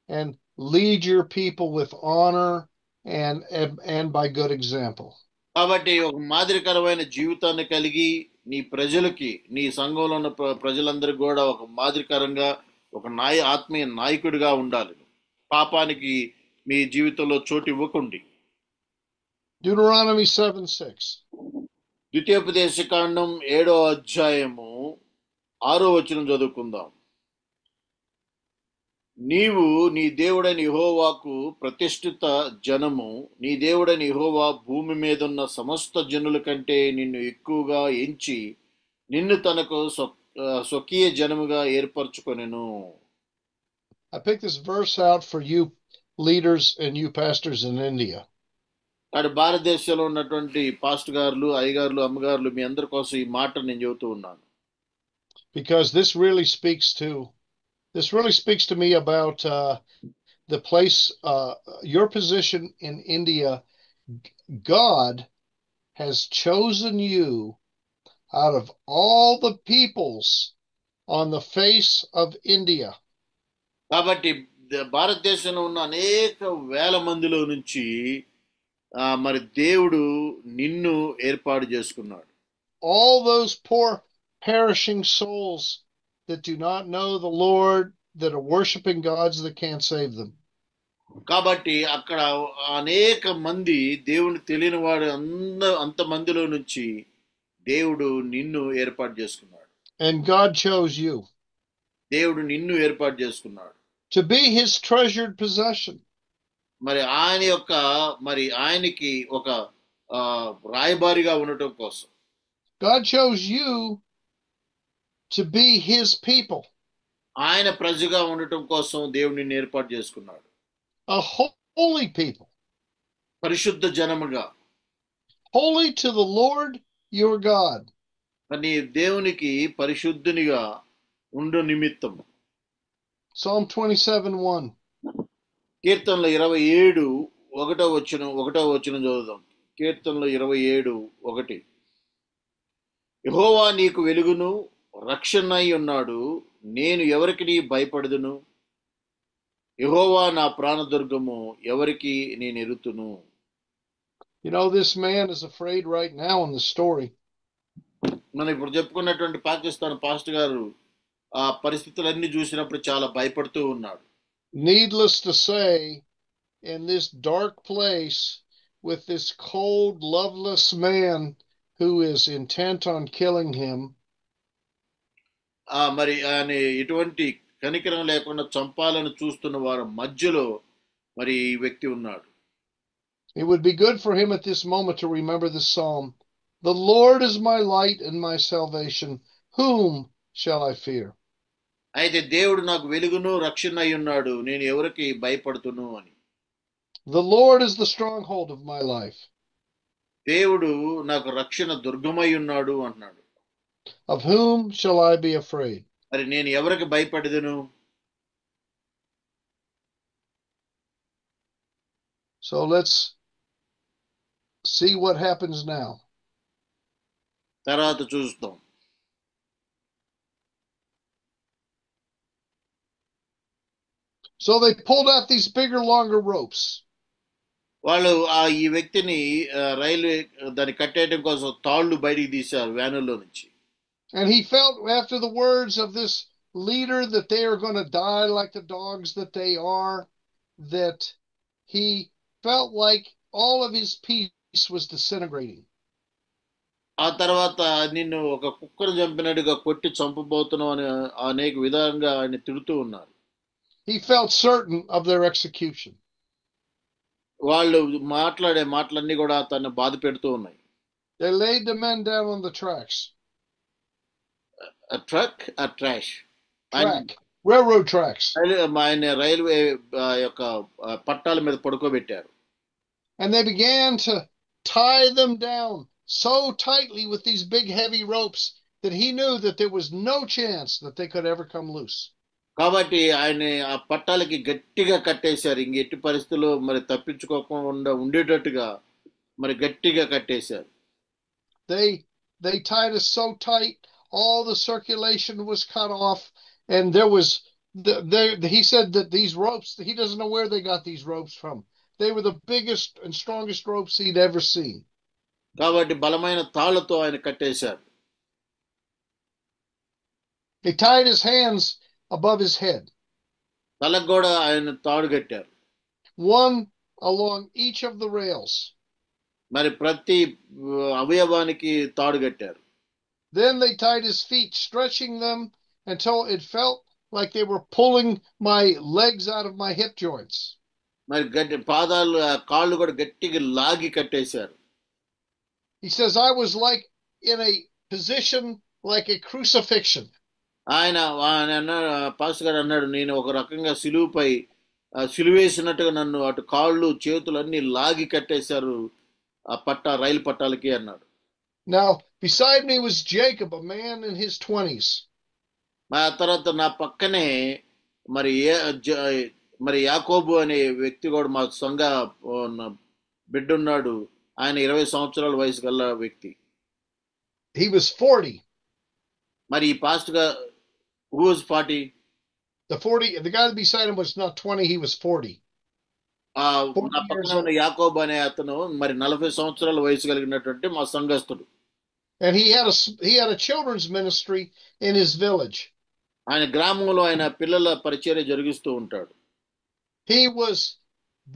and lead your people with honor and by good example. కాబట్టి ఒక మాదిరికరమైన జీవితాన్ని కలిగి నీ ప్రజలకి, నీ సంఘంలో ఉన్న ప్రజలందరికీ కూడా ఒక మాదిరికరంగా ఒక ఆత్మీయ నాయకుడిగా ఉండాలి. పాపానికి మీ జీవితంలో చోటు ఇవ్వకండి. Deuteronomy 7:6. ద్వితీయోపదేశకాండం 7వ అధ్యాయము 6వ వచనం చదువుకుందాం. నీవు నీ దేవుడైన యెహోవాకు ప్రతిష్ఠిత జనము, నీ దేవుడైన యెహోవా భూమి మీదున్న సమస్త జనుల కంటే నిన్ను ఎక్కువగా ఎంచి నిన్ను తనకు స్వకీయ జనముగా ఏర్పరచుకొనెను. I picked this verse out for you leaders and you pastors in India. అటు భారతదేశంలో ఉన్నటువంటి పాస్టర్ గారులు, అయ్యగారులు, అమ్మగారులు, మీ అందరి కోసం ఈ మాట నేను చెబుతూ ఉన్నాను. Because this really speaks to me about the place, your position in India. God has chosen you out of all the peoples on the face of India. కాబట్టి భారతదేశంలో ఉన్న అనేక వేల మందిలో నుంచి మరి దేవుడు నిన్ను ఏర్పాటు చేసుకున్నాడు. All those poor perishing souls that do not know the Lord, that are worshiping gods that can't save them. కాబట్టి అక్కడ అనేక మంది దేవుని తెలియని వాడు అంత మందిలో నుంచి దేవుడు నిన్ను ఏర్పాటు చేసుకున్నాడు. And God chose you. దేవుడు నిన్ను ఏర్పాటు చేసుకున్నాడు. To be his treasured possession. మరి ఆయనకి ఒక రాయబారిగా ఉండటం కోసం. God chose you to be his people, ఆయన ప్రజగా ఉండటం కోసం దేవుడు నిన్ను ఏర్పాటు చేసుకున్నాడు. a holy people, పరిశుద్ధ జనముగా, holy to the Lord your God. నీ దేవునికి పరిశుద్ధునిగా ఉండు నిమిత్తం. Psalm 27:1. కీర్తనలు 27 ఒకటో వచనం చదువుదాం. కీర్తనలు 27:1. యెహోవా నీకు వెలుగును రక్షణై ఉన్నాడు, నేను ఎవరికి భయపడదును? యెహోవా నా ప్రాణదుర్గము, ఎవరికి నేను ఎరుతును? You know, this man is afraid right now in the story. మనం ఇప్పుడు చెప్పుకున్నటువంటి పాకిస్తాన్ పాస్టర్ గారు ఆ పరిస్థితులన్నీ చూసినప్పుడు చాలా భయపడుతూ ఉన్నాడు. Needless to say, in this dark place with this cold, loveless man who is intent on killing him, మరి ఆయన ఎటువంటి కనికరం లేకుండా చంపాలని చూస్తున్న వారి మధ్యలో మరి ఈ వ్యక్తి ఉన్నాడు. it would be good for him at this moment to remember this psalm. The Lord is my light and my salvation. Whom shall I fear? అయితే దేవుడు నాకు వెలుగును రక్షణ అయి ఉన్నాడు, నేను ఎవరికి భయపడుతును అని. The Lord is the stronghold of my life. దేవుడు నాకు రక్షణ దుర్గమై ఉన్నాడు అన్నాడు. Of whom shall I be afraid? మరి నేను ఎవరికి భయపడదును? So let's see what happens now. తర్వాత చూస్తాం. So they pulled out these bigger, longer ropes. వాళ్ళు ఈ వ్యక్తిని రైలు దాన్ని కట్టేయడం కోసం తాళ్లు బయటికి తీశారు వ్యానుల్లో నుంచి. And he felt after the words of this leader that they are going to die like the dogs that they are, that he felt like all of his peace was disintegrating. ఆ తర్వాత నిన్ను ఒక కుక్కను చంపినట్టుగా కొట్టి చంపబోతున్నావు అని అనేక విధంగా ఆయన తిడుతూ ఉన్నారు. He felt certain of their execution. వాళ్ళు మాట్లాడే మాటలన్నీ కూడా తను బాధ పెడుతూ ఉన్నాయి. They laid the men down on the tracks. A truck, a trash. Track. Railroad tracks. ఆయన రైల్వే యొక్క పట్టాల మీద పడుకోబెట్టారు. And they began to tie them down so tightly with these big heavy ropes that he knew that there was no chance that they could ever come loose. కాబట్టి ఆయన ఆ పట్టాలకి గట్టిగా కట్టేశారు. ఇంక ఎట్టి పరిస్థితుల్లో మరి తప్పించుకోకుండా ఉండేటట్టుగా మరి గట్టిగా కట్టేశారు. They tied us so tight, all the circulation was cut off, and there was he said that these ropes, he doesn't know where they got these ropes from. They were the biggest and strongest ropes he'd ever seen. కాబట్టి బలమైన తాళ్లతో ఆయన కట్టేశారు. They tied his hands above his head. తలకు కూడా ఆయన తాడు కట్టారు. One along each of the rails. మరి ప్రతి అవయవానికి తాడు కట్టారు. Then they tied his feet, stretching them until it felt like they were pulling my legs out of my hip joints. మరి పాదాలు కాళ్ళు కూడా గట్టిగా లాగి కట్టేశారు. He says I was like in a position like a crucifixion. ఆయన pastor గారు అన్నాడు, నేను ఒక రకంగా సిలువుపై సిలువేసినట్టుగా నన్ను అటు కాళ్ళు చేతులు అన్ని లాగి కట్టేశారు ఆ రైలు పట్టాలకి అన్నాడు. Now beside me was Jacob, a man in his 20s. ఆ తర్వాత నా పక్కనే మరి యాకోబు అనే వ్యక్తి కూడా మా సంఘ బిడ్డ ఉన్నాడు. ఆయన 20 సంవత్సరాల వయసు గల వ్యక్తి. He was 40. మరి ఈ పాస్టర్ గా who was 40? The guy beside him was not 20, he was 40. నా పక్కన ఉన్న యాకోబు అనే అతను మరి 40 సంవత్సరాల వయసు కలిగినటువంటి మా సంఘస్థుడు. And he had a children's ministry in his village. ఆయన గ్రామంలో ఆయన పిల్లల పరిచర్య జరిగిస్తూ ఉంటాడు. He was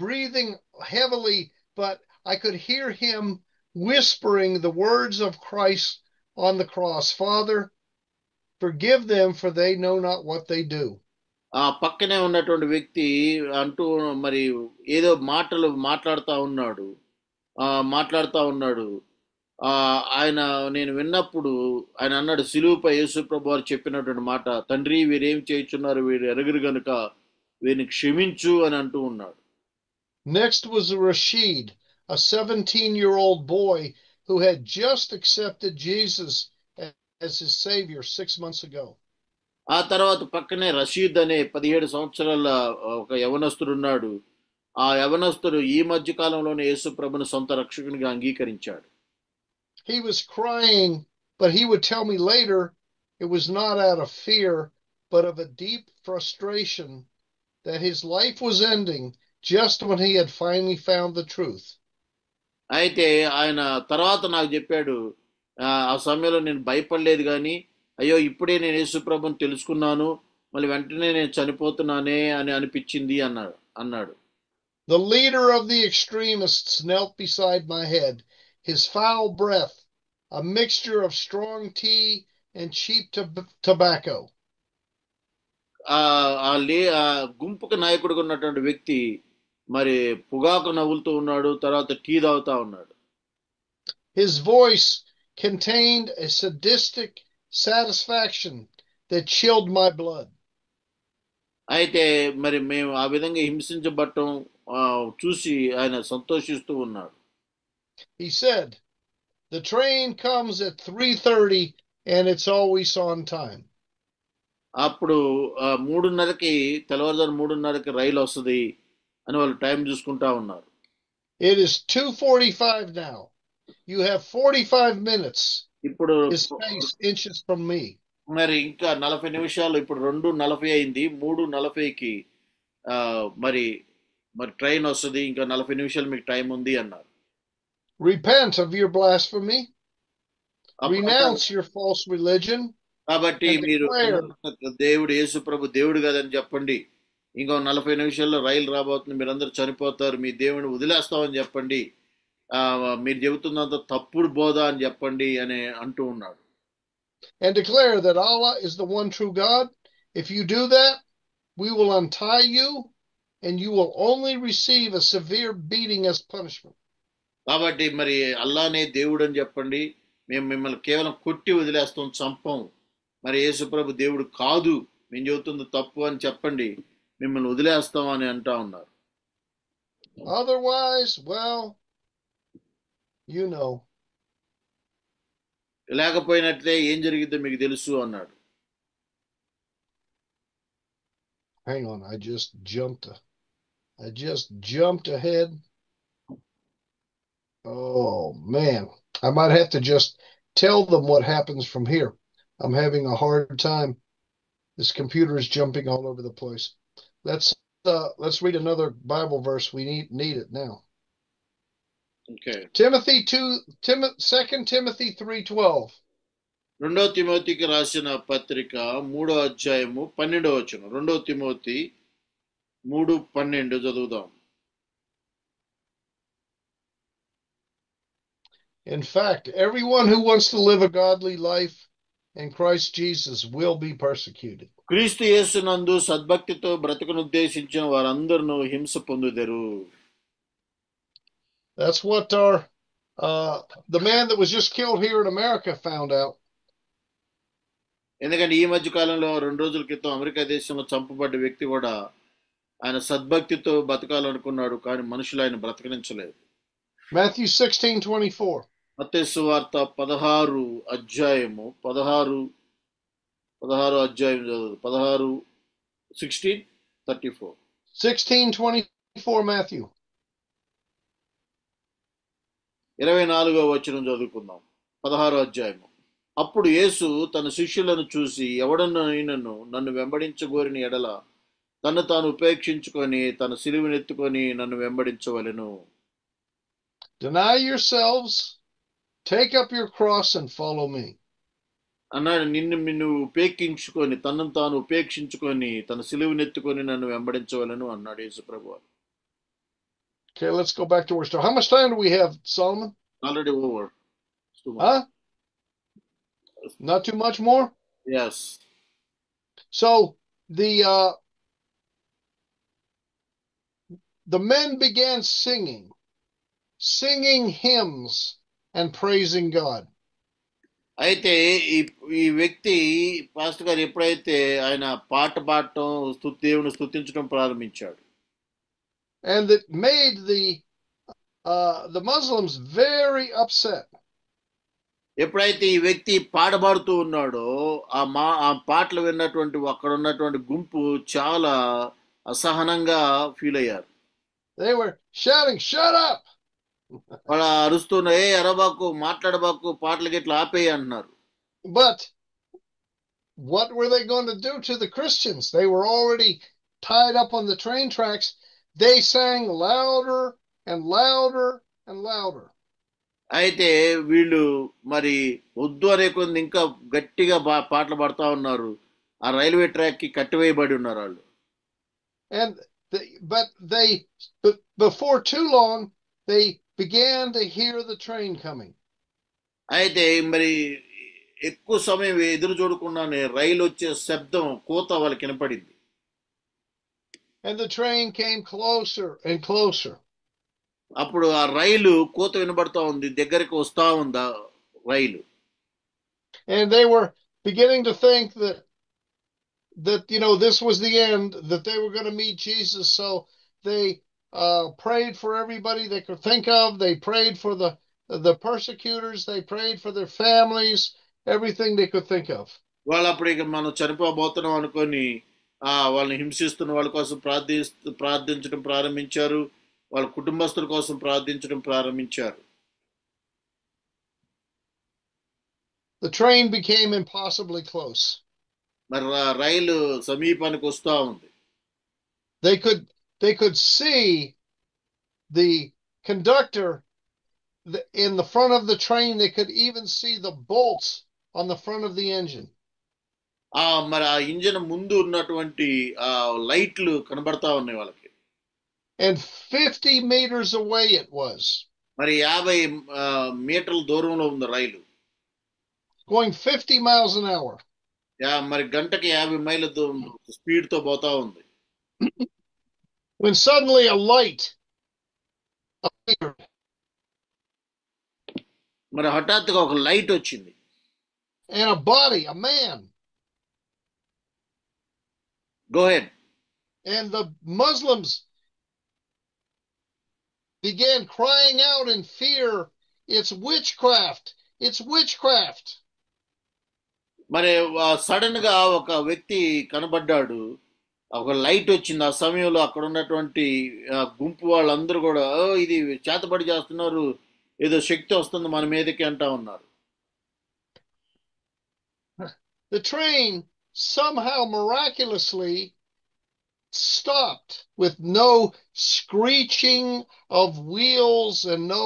breathing heavily, but I could hear him whispering the words of Christ on the cross. Father, forgive them, for they know not what they do. ఆ పక్కనే ఉన్నటువంటి వ్యక్తి అంటూ మరి ఏదో మాటలు మాట్లాడుతూ ఉన్నాడు. ఆయన నేను విన్నప్పుడు ఆయన అన్నాడు, సిలువుపై యేసు ప్రభు వారు చెప్పినటువంటి మాట, తండ్రి వీరేం చేయుచున్నారు, వీరు ఎరగరు గనుక వీరిని క్షమించు అని అంటూ ఉన్నాడు. Next was Rashid, a 17-year-old boy who had just accepted Jesus as his savior 6 months ago. ఆ తర్వాత పక్కనే రషీద్ అనే 17 సంవత్సరాల ఒక యవనస్తుడు ఉన్నాడు. ఆ యవనస్తుడు ఈ మధ్య కాలంలోనే యేసు ప్రభుని సొంత రక్షకునిగా అంగీకరించాడు. He was crying, but he would tell me later it was not out of fear, but of a deep frustration that his life was ending just when he had finally found the truth. అయితే ఆయన తర్వాత నాకు చెప్పాడు, ఆ సమయంలో నేను భయపడలేదు కానీ, అయ్యో ఇప్పుడే నేను యేసు ప్రభుని తెలుసుకున్నాను, మళ్ళీ వెంటనే నేను చనిపోతున్నానే అని అనిపించింది అన్నాడు. The leader of the extremists knelt beside my head, his foul breath, a mixture of strong tea and cheap tobacco. ఆ గుంపుకు నాయకుడిగా ఉన్నటువంటి వ్యక్తి మరి పొగాకు నవ్వులుతూ ఉన్నాడు, తర్వాత టీ తాగుతా ఉన్నాడు. His voice contained a sadistic satisfaction that chilled my blood. అయితే మరి మేము ఆ విధంగా హింసించబడటం చూసి ఆయన సంతోషిస్తూ ఉన్నాడు. He said, the train comes at 3:30 and it's always on time. అప్పుడు 3:30కి తెల్లవారుజాము 3:30కి రైలు వస్తుంది అని వాళ్ళు టైం చూసుకుంటా ఉన్నారు. It is 2:45 now. You have 45 minutes. ఇప్పుడు His face inches from me. మరి ఇంకా 40 నిమిషాలు, ఇప్పుడు 2:40 అయింది, 3:40కి మరి ట్రైన్ వస్తుంది, ఇంకా 40 నిమిషాలు మీకు టైం ఉంది అన్నారు. Repent of your blasphemy. Renounce your false religion. కాబట్టి మీరు దేవుడు యేసు ప్రభు దేవుడు కదని చెప్పండి, ఇంకో 40 నిమిషాల్లో రైలు రాబోతుంది, మీరందరూ చనిపోతారు, మీ దేవుడిని వదిలేస్తామని చెప్పండి, మీరు చెబుతున్నంత తప్పుడు బోధ అని చెప్పండి అని అంటూ ఉన్నాడు. And declare that Allah is the one true God. If you do that, we will untie you and you will only receive a severe beating as punishment. కాబట్టి మరి అల్లానే దేవుడు అని చెప్పండి, మేము మిమ్మల్ని కేవలం కొట్టి వదిలేస్తాం, చంపం, మరి యేసుప్రభు దేవుడు కాదు, మేము చెబుతుంది తప్పు అని చెప్పండి, మిమ్మల్ని వదిలేస్తాం అని అంటా ఉన్నారు. Otherwise, well, you know. లేకపోయినట్లే ఏం జరిగిద్దో మీకు తెలుసు అన్నాడు. Hang on, I just jumped ahead. Oh man, I might have to just tell them what happens from here. I'm having a hard time. This computer is jumping all over the place. Let's read another Bible verse. We need it now. Okay. 2 Timothy 3:12. 2 తిమోతికి రాసిన పత్రిక 3వ అధ్యాయము 12వ వచనం. 2 Timothy 3:12 చదువుదాం. In fact, everyone who wants to live a godly life in Christ Jesus will be persecuted. క్రీస్తు యేసునందు సద్భక్తితో బ్రతుకును ఉద్దేశించిన వారందరూ హింస పొందుదరు. That's what the man that was just killed here in America found out. ఎందుకంటే ఈ మధ్య కాలంలో 2 రోజుల క్రితం అమెరికా దేశంలో చంపబడ్డ వ్యక్తి కూడా ఆయన సద్భక్తితో బతకాలనుకున్నాడు, కానీ మనుషులు ఆయన బ్రతకనించలేదు. Matthew 16:24. మత్తయి సువార్త 16 అధ్యాయము 16 అధ్యాయం చదువు. 16:34. 16:24 Matthew. 24వ వచనం చదువుకుందాం. 16వ అధ్యాయము. అప్పుడు యేసు తన శిష్యులను చూసి, ఎవడనైనను నన్ను వెంబడించగోరిన ఎడల తను తాను ఉపేక్షించుకొని తన సిలువనెత్తుకొని నన్ను వెంబడించవలెను. Deny yourselves, take up your cross and follow me. అన్నాడు. నిన్ను ఉపేక్షించుకొని తనను తాను ఉపేక్షించుకొని తన సిలువనెత్తుకొని నన్ను వెంబడించవలెను అన్నాడు యేసు ప్రభువు. Okay, let's go back to our story. How much time do we have, Solomon? Already over. Huh? Not too much more? Yes. So the men began singing hymns and praising God. అయితే ఈ ఈ వ్యక్తి pastor గారు ఎప్పుడైతే ఆయన పాట పాడటం దేవుని స్తుతించడం ప్రారంభించాడు, And it made the Muslims very upset. ఎప్పుడైతే ఈ వ్యక్తి పాడబాడుతూ ఉన్నాడో ఆ పాటలు విన్నటువంటి అక్కడ ఉన్నటువంటి గుంపు చాలా అసహనంగా ఫీల్ అయ్యారు. They were shouting, "Shut up!" వాళ్ళ అరుస్తున్న, ఏ అరబాకు, మాట్లాడబాకు, పాటలు గిట్లా ఆపేయి అంటున్నారు. But what were they going to do to the Christians? They were already tied up on the train tracks. They sang louder and louder and louder. అయితే వీళ్ళు మరి వద్దు అనే కొంది ఇంకా గట్టిగా పాటలు పాడుతూ ఉన్నారు. ఆ రైల్వే ట్రాక్ కి కట్టివేయబడి ఉన్నారు వాళ్ళు. And before too long, they began to hear the train coming. అయితే మరి ఎక్కువ సమయం ఎదురు చూడకుండానే రైలు వచ్చే శబ్దం, కోత వాళ్ళకి వినపడింది. And the train came closer and closer. అప్పుడు ఆ రైలు కోత వినబడతా ఉంది, దగ్గరికి వస్తా ఉందా రైలు. And they were beginning to think that this was the end, that they were going to meet Jesus. So they prayed for everybody they could think of. They prayed for the persecutors. They prayed for their families, everything they could think of. వాళ్ళు అప్పుడు ఇక మనం చనిపోబోతున్నాం అనుకొని వాళ్ళని హింసిస్తున్న వాళ్ళ కోసం ప్రార్థించడం ప్రారంభించారు. వాళ్ళ కుటుంబస్తుల కోసం ప్రార్థించడం ప్రారంభించారు. The train became impossibly close. మరి రైలు సమీపానికి వస్తా ఉంది. They could see the conductor in the front of the train. They could even see the bolts on the front of the engine. మరి ఆ ఇంజిన్ ముందు ఉన్నటువంటి లైట్లు కనబడతా ఉన్నాయి వాళ్ళకి. And 50 meters away it was. మరి 50 మీటర్ల దూరంలో ఉంది రైలు. Going 50 miles an hour. మరి గంటకి 50 మైళ్ళ స్పీడ్ తో పోతా ఉంది. When suddenly a light appeared. మరి హఠాత్తుగా ఒక లైట్ వచ్చింది. And a body, a man. Go ahead. And the Muslims began crying out in fear, "It's witchcraft! It's witchcraft!" మరి సడన్ గా ఒక వ్యక్తి కనబడ్డాడు, ఒక లైట్ వచ్చింది. ఆ సమయంలో అక్కడ ఉన్నటువంటి గుంపు వాళ్ళందరూ కూడా, ఇది చేతబడి చేస్తున్నారు, ఏదో శక్తి వస్తుంది మన మీదకి అంటా ఉన్నారు. The train somehow miraculously stopped with no screeching of wheels and no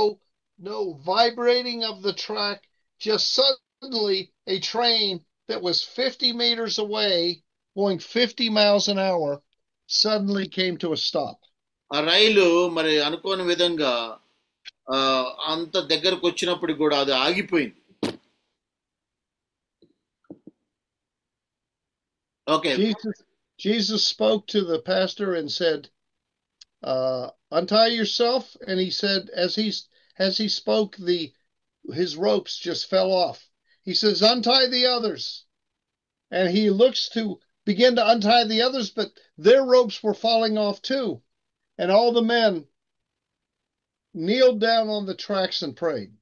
vibrating of the track. Just suddenly a train that was 50 meters away, going 50 miles an hour, suddenly came to a stop. ఆ రైలు మరి అనుకోని విధంగా అంత దగ్గరకు వచ్చినప్పుడు కూడా అది ఆగిపోయింది. Okay. Jesus spoke to the pastor and said, "Untie yourself." And he said, as he spoke, his ropes just fell off. He says, "Untie the others." And he looks to begin to untie the others, but their ropes were falling off too. And all the men kneeled down on the tracks and prayed.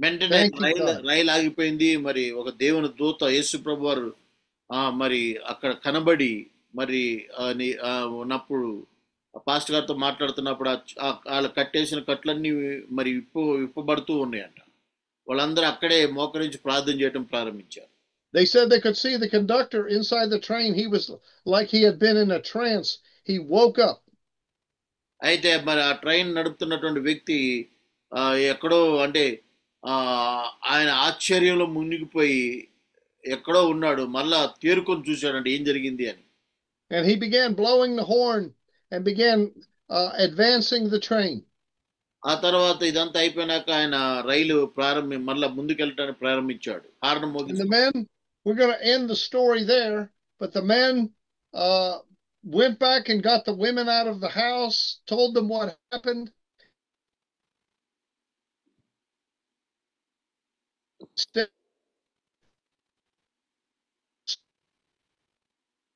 వెంటనే రైలు ఆగిపోయింది. మరి ఒక దేవుని దూత యేసు ప్రభు వారు మరి అక్కడ కనబడి మరి ఉన్నప్పుడు పాస్టర్ గారితో మాట్లాడుతున్నప్పుడు వాళ్ళు కట్టేసిన కట్లన్నీ మరి విప్పబడుతూ ఉన్నాయంట. వాళ్ళందరూ అక్కడే మోకరించి ప్రార్థన చేయడం ప్రారంభించారు. They said they could see the conductor inside the train. He was like he had been in a trance. He woke up. అయితే మరి ఆ ట్రైన్ నడుపుతున్నటువంటి వ్యక్తి ఎక్కడో అంటే ఆయన ఆశ్చర్యంలో మునిగిపోయి ఎక్కడో ఉన్నాడు. మళ్ళా తేరుకొని చూశాడంటే ఏం జరిగింది అని. And he began blowing the horn and began advancing the train. ఆ తర్వాత ఇదంతా అయిపోయినాక ఆయన రైలు మళ్ళా ముందుకెళ్ళటానికి ప్రారంభించాడు. Horn మోగించాడు. The men, we're going to end the story there, but the men went back and got the women out of the house, told them what happened.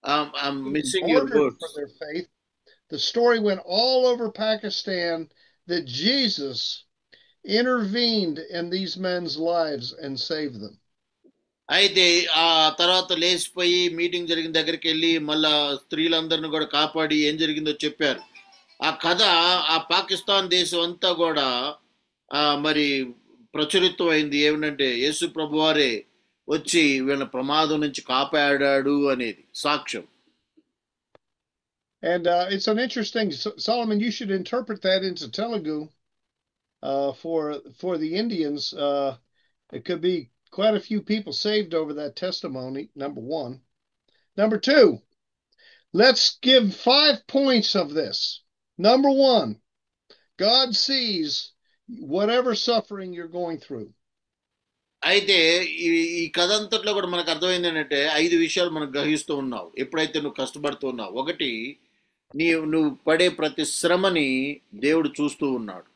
I'm missing your martyred for words. their faith. The story went all over Pakistan that Jesus intervened in these men's lives and saved them. అయితే ఆ తర్వాత లేచిపోయి meeting జరిగిన దగ్గరికి వెళ్ళి మళ్ళా స్త్రీలందరిని కూడా కాపాడి ఏం జరిగిందో చెప్పారు. ఆ కథ ఆ పాకిస్తాన్ దేశం అంతా కూడా మరి ప్రచురితం అయింది. ఏమిటంటే యేసు ప్రభువారే వచ్చి వీళ్ళ ప్రమాదం నుంచి కాపాడాడు అనేది సాక్ష్యం. And it's an interesting, Solomon, you should interpret that into Telugu for the Indians. It could be quite a few people saved over that testimony, number one. Number two, let's give 5 points of this. Number one, God sees whatever suffering you're going through. అయితే ఈ కథ అంతట్లో కూడా మనకు అర్థమైంది ఏంటంటే 5 విషయాలు మనం గ్రహిస్తూ ఉన్నావు ఎప్పుడైతే నువ్వు కష్టపడుతూ ఉన్నావు. ఒకటి, నువ్వు పడే ప్రతి శ్రమని దేవుడు చూస్తూ ఉన్నాడు.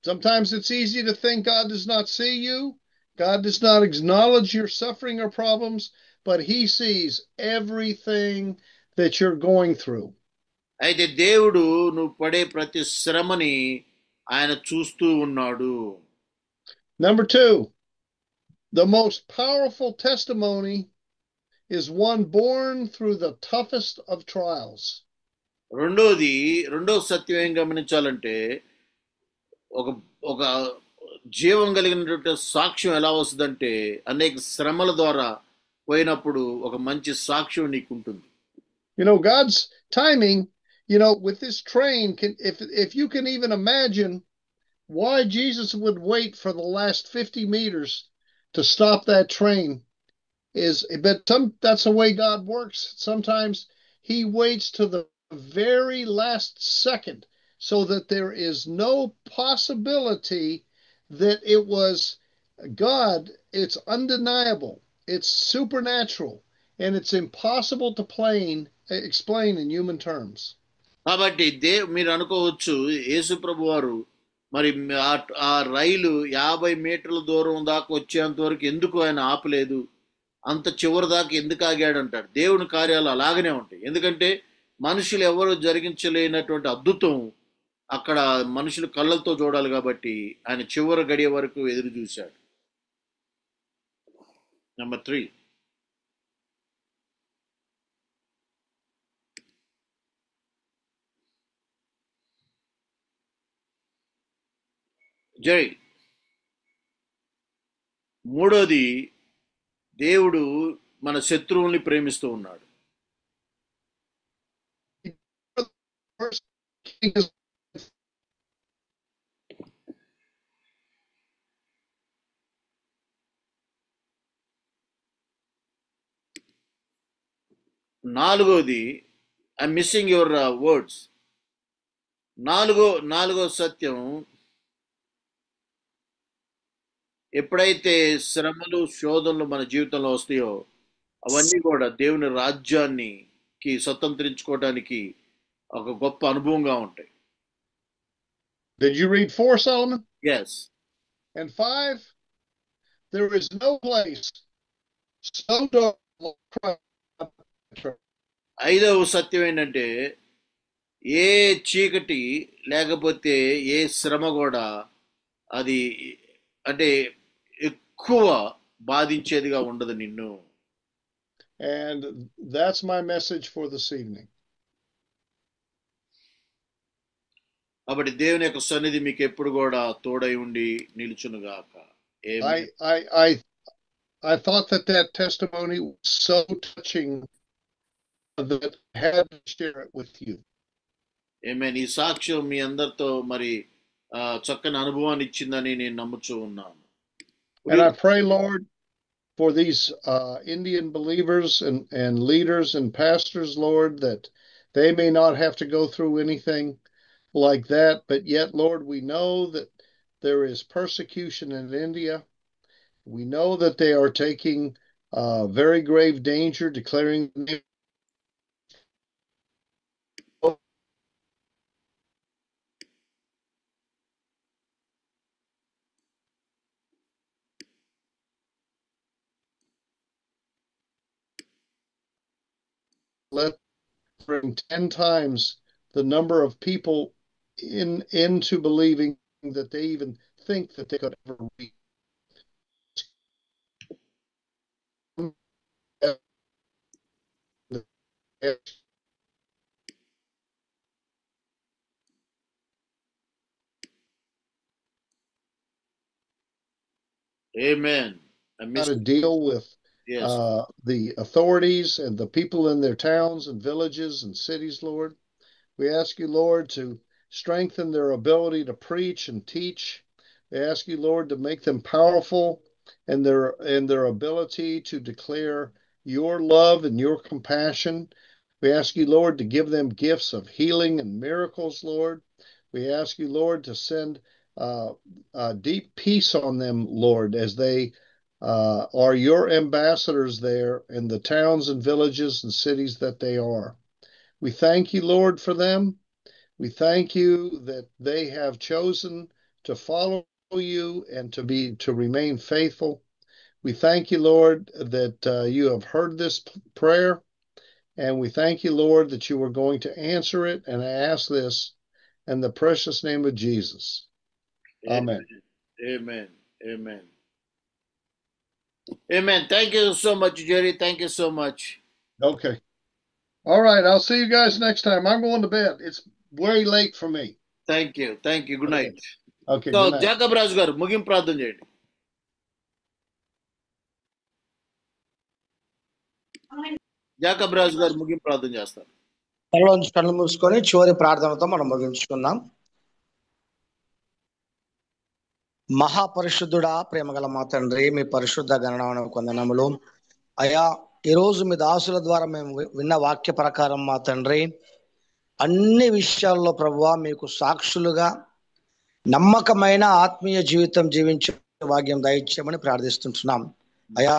Sometimes it's easy to think God does not see you. God does not acknowledge your suffering or problems, but he sees everything that you're going through. అయితే దేవుడు నువ్వు పడే ప్రతి శ్రమని ఆయన చూస్తూ ఉన్నాడు. Number two, the most powerful testimony is one born through the toughest of trials. రెండో సత్యం ఏం గమనించాలంటే ఒక ఒక జీవం కలిగినటువంటి సాక్ష్యం ఎలా వస్తుందంటే అనేక శ్రమల ద్వారా పోయినప్పుడు ఒక మంచి సాక్ష్యం నీకు ఉంటుంది. God's timing, with this train, if you can even imagine why Jesus would wait for the last 50 meters to stop that train, that's the way God works. Sometimes he waits to the very last second so that there is no possibility that it was God. It's undeniable. It's supernatural. And it's impossible to explain in human terms. కాబట్టి మీరు అనుకోవచ్చు యేసు ప్రభు వారు మరి ఆ రైలు 50 మీటర్ల దూరం దాకా వచ్చేంత వరకు ఎందుకు ఆయన ఆపలేదు, అంత చివరి దాకా ఎందుకు ఆగాడంటారు. దేవుని కార్యాలు అలాగనే ఉంటాయి. ఎందుకంటే మనుషులు ఎవరు జరిగించలేనటువంటి అద్భుతం అక్కడ మనుషులు కళ్ళతో చూడాలి కాబట్టి ఆయన చివరి గడియ వరకు ఎదురు చూశాడు. నెంబర్ 3, జై. మూడోది, దేవుడు మన శత్రువుల్ని ప్రేమిస్తూ ఉన్నాడు. నాలుగోది, ఐఎమ్ మిస్సింగ్ యువర్ వర్డ్స్. నాలుగో సత్యం, ఎప్పుడైతే శ్రమలు శోధనలు మన జీవితంలో వస్తాయో అవన్నీ కూడా దేవుని రాజ్యానికి స్వతంత్రించుకోవడానికి ఒక గొప్ప అనుభవంగా ఉంటాయి. Did you read 4, Solomon? Yes. And 5, there is no place so dark. ఐదవ సత్యం ఏంటంటే ఏ చీకటి లేకపోతే ఏ శ్రమ కూడా అది అంటే ఎక్కువ బాధించేదిగా ఉండదు నిన్ను. And that's my message for this evening. కాబట్టి దేవుని యొక్క సన్నిధి మీకు ఎప్పుడు కూడా తోడై ఉండి నిలుచునుగాక. I thought that testimony was so touching that I had to share it with you. ఆమేన్. ఈ సాక్ష్యం మీ అందరితో మరి చక్కని అనుభవాన్ని ఇచ్చిందని నేను నమ్ముచూ ఉన్నాను. And I pray, Lord, for these Indian believers and leaders and pastors, Lord, that they may not have to go through anything like that, but yet, Lord, we know that there is persecution in India. We know that they are taking very grave danger, declaring let bring 10 times the number of people into believing that they even think that they could ever reach. Amen. I How missed to deal with Yes. the authorities and the people in their towns and villages and cities, Lord. We ask you, Lord, to strengthen their ability to preach and teach. We ask you, Lord, to make them powerful in their ability to declare your love and your compassion. We ask you, Lord, to give them gifts of healing and miracles, Lord. We ask you, Lord, to send deep peace on them, Lord, as they are your ambassadors there in the towns and villages and cities that they are. We thank you, Lord, for them. We thank you that they have chosen to follow you and to remain faithful. We thank you, Lord, that you have heard this prayer, and we thank you, Lord, that you are going to answer it. And I ask this in the precious name of Jesus. Amen. Amen. Amen. Amen. Thank you so much, Jerry. Thank you so much. Okay. All right. I'll see you guys next time. I'm going to bed. It's very late for me. Thank you. Thank you. Good night. Okay. So, Good night. Jacob Raju గారు ముగింపు ప్రార్థన చేయండి. Jacob Raju గారు ముగింపు ప్రార్థన చేస్తారు. కళ్ళలోంచి కళ్ళు మూసుకొని చివరి ప్రార్థనతో మనం ముగించుకుందాం. మహాపరిశుద్ధుడా, ప్రేమగల మా తండ్రి, మీ పరిశుద్ధ గణనామమునకు వందనములు. అయ్యా, ఈరోజు మీ దాసుల ద్వారా మేము విన్న వాక్య ప్రకారం మా తండ్రి, అన్ని విషయాల్లో ప్రభువా మీకు సాక్షులుగా నమ్మకమైన ఆత్మీయ జీవితం జీవించే భాగ్యం దయచేయమని ప్రార్థిస్తుంటున్నాం. అయ్యా,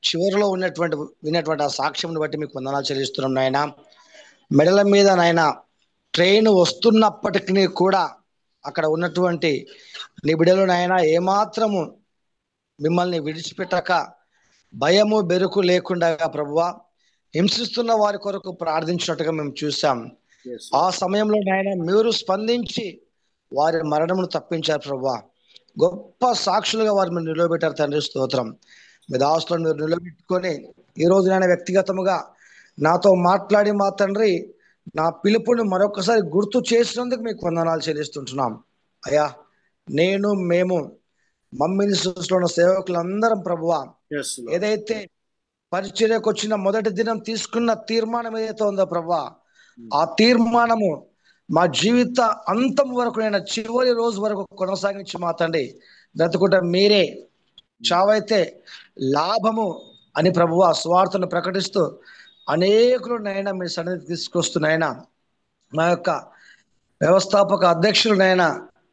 చివరిలో విన్నటువంటి ఆ సాక్ష్యం బట్టి మీకు వందనాలు చెల్లిస్తున్నాం నాయన. మెడల మీద నాయన ట్రైన్ వస్తున్నప్పటికీ కూడా అక్కడ ఉన్నటువంటి నీ బిడ్డలు నాయన ఏమాత్రము మిమ్మల్ని విడిచిపెట్టక భయము బెరుకు లేకుండా ప్రభువా హింసిస్తున్న వారి కొరకు ప్రార్థించినట్టుగా మేము చూసాం. ఆ సమయంలో నాయన మీరు స్పందించి వారి మరణమును తప్పించారు ప్రభువా. గొప్ప సాక్షులుగా వారు మీరు నిలబెట్టారు తండ్రి, స్తోత్రం. మీ దాసులను మీరు నిలబెట్టుకొని ఈ రోజు నేను వ్యక్తిగతముగా నాతో మాట్లాడి మా తండ్రి నా పిలుపుని మరొకసారి గుర్తు చేసినందుకు మీకు వందనాలు చెల్లిస్తుంటున్నాం. అయ్యా, మేము మమ్మీని సృష్టిలో ఉన్న సేవకులందరం ప్రభువా ఏదైతే పరిచర్యకు వచ్చిన మొదటి దినం తీసుకున్న తీర్మానం ఏదైతే ఉందో ప్రభువా, ఆ తీర్మానము మా జీవిత అంతం వరకు నేను చివరి రోజు వరకు కొనసాగించి మా తండ్రి బ్రతుకుట మీరే, చావైతే లాభము అని ప్రభువా స్వార్థను ప్రకటిస్తూ అనేకులు నైనా మీ సన్నిధి తీసుకొస్తున్నాయన. మా యొక్క వ్యవస్థాపక అధ్యక్షులు నైనా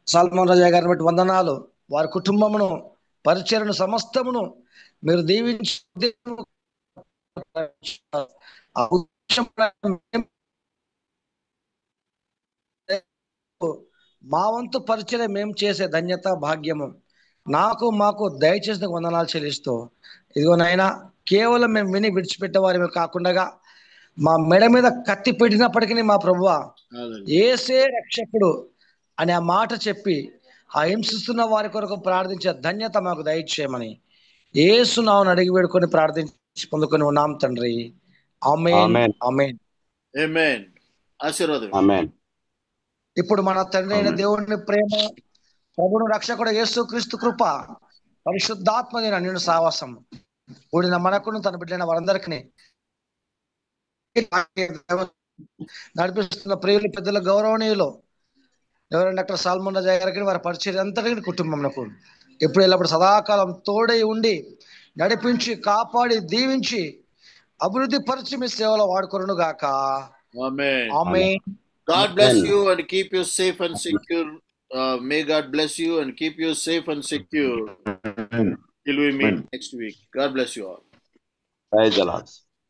సల్మాన్ రాజా గారిని బట్టి వందనాలు. వారి కుటుంబమును పరిచర్యను సమస్తమును మీరు దీవించి మా వంతు పరిచర్య మేము చేసే ధన్యత భాగ్యము మాకు దయచేసిన వందనాలు చెల్లిస్తూ ఇదిగో నాయనా కేవలం మేము విని విడిచిపెట్టే వారి కాకుండా మా మెడ మీద కత్తి పెట్టినప్పటికీ మా ప్రభువా యేసే రక్షకుడు అనే ఆ మాట చెప్పి ఆ హింసిస్తున్న వారి కొరకు ప్రార్థించే ధన్యత మాకు దయచేయమని యేసు నామమున అడిగి వేడుకొని ప్రార్థించి పొందుకొని ఉన్నాం తండ్రి. ఆమేన్. ఆమేన్. ఆమేన్. ఆశీర్వాదం. ఆమేన్. ఇప్పుడు మన తండ్రి అయిన దేవుని ప్రేమ, ప్రభువును రక్షకుడు యేసుక్రీస్తు కృప, పరిశుద్ధాత్మ నిన్ను సావాసం కూడిన మనకును తన బిడ్డైన వారందరికీ నడిపిస్తున్న ప్రియులు పెద్దల గౌరవనీయులు ఎవరైనా డాక్టర్ సల్మాన్ రాజా గారికి వారి పరిచర్య అంతటికి కుటుంబంకు ఎప్పుడు ఎల్లప్పుడు సదాకాలం తోడై ఉండి నడిపించి కాపాడి దీవించి అభివృద్ధి పరిచి మీ సేవలో వాడుకొనును గాక. ఆమేన్. ఆమేన్. God bless you and keep you safe and secure. May God bless you and keep you safe and secure till we meet next week. God bless you all. Praise the Lord.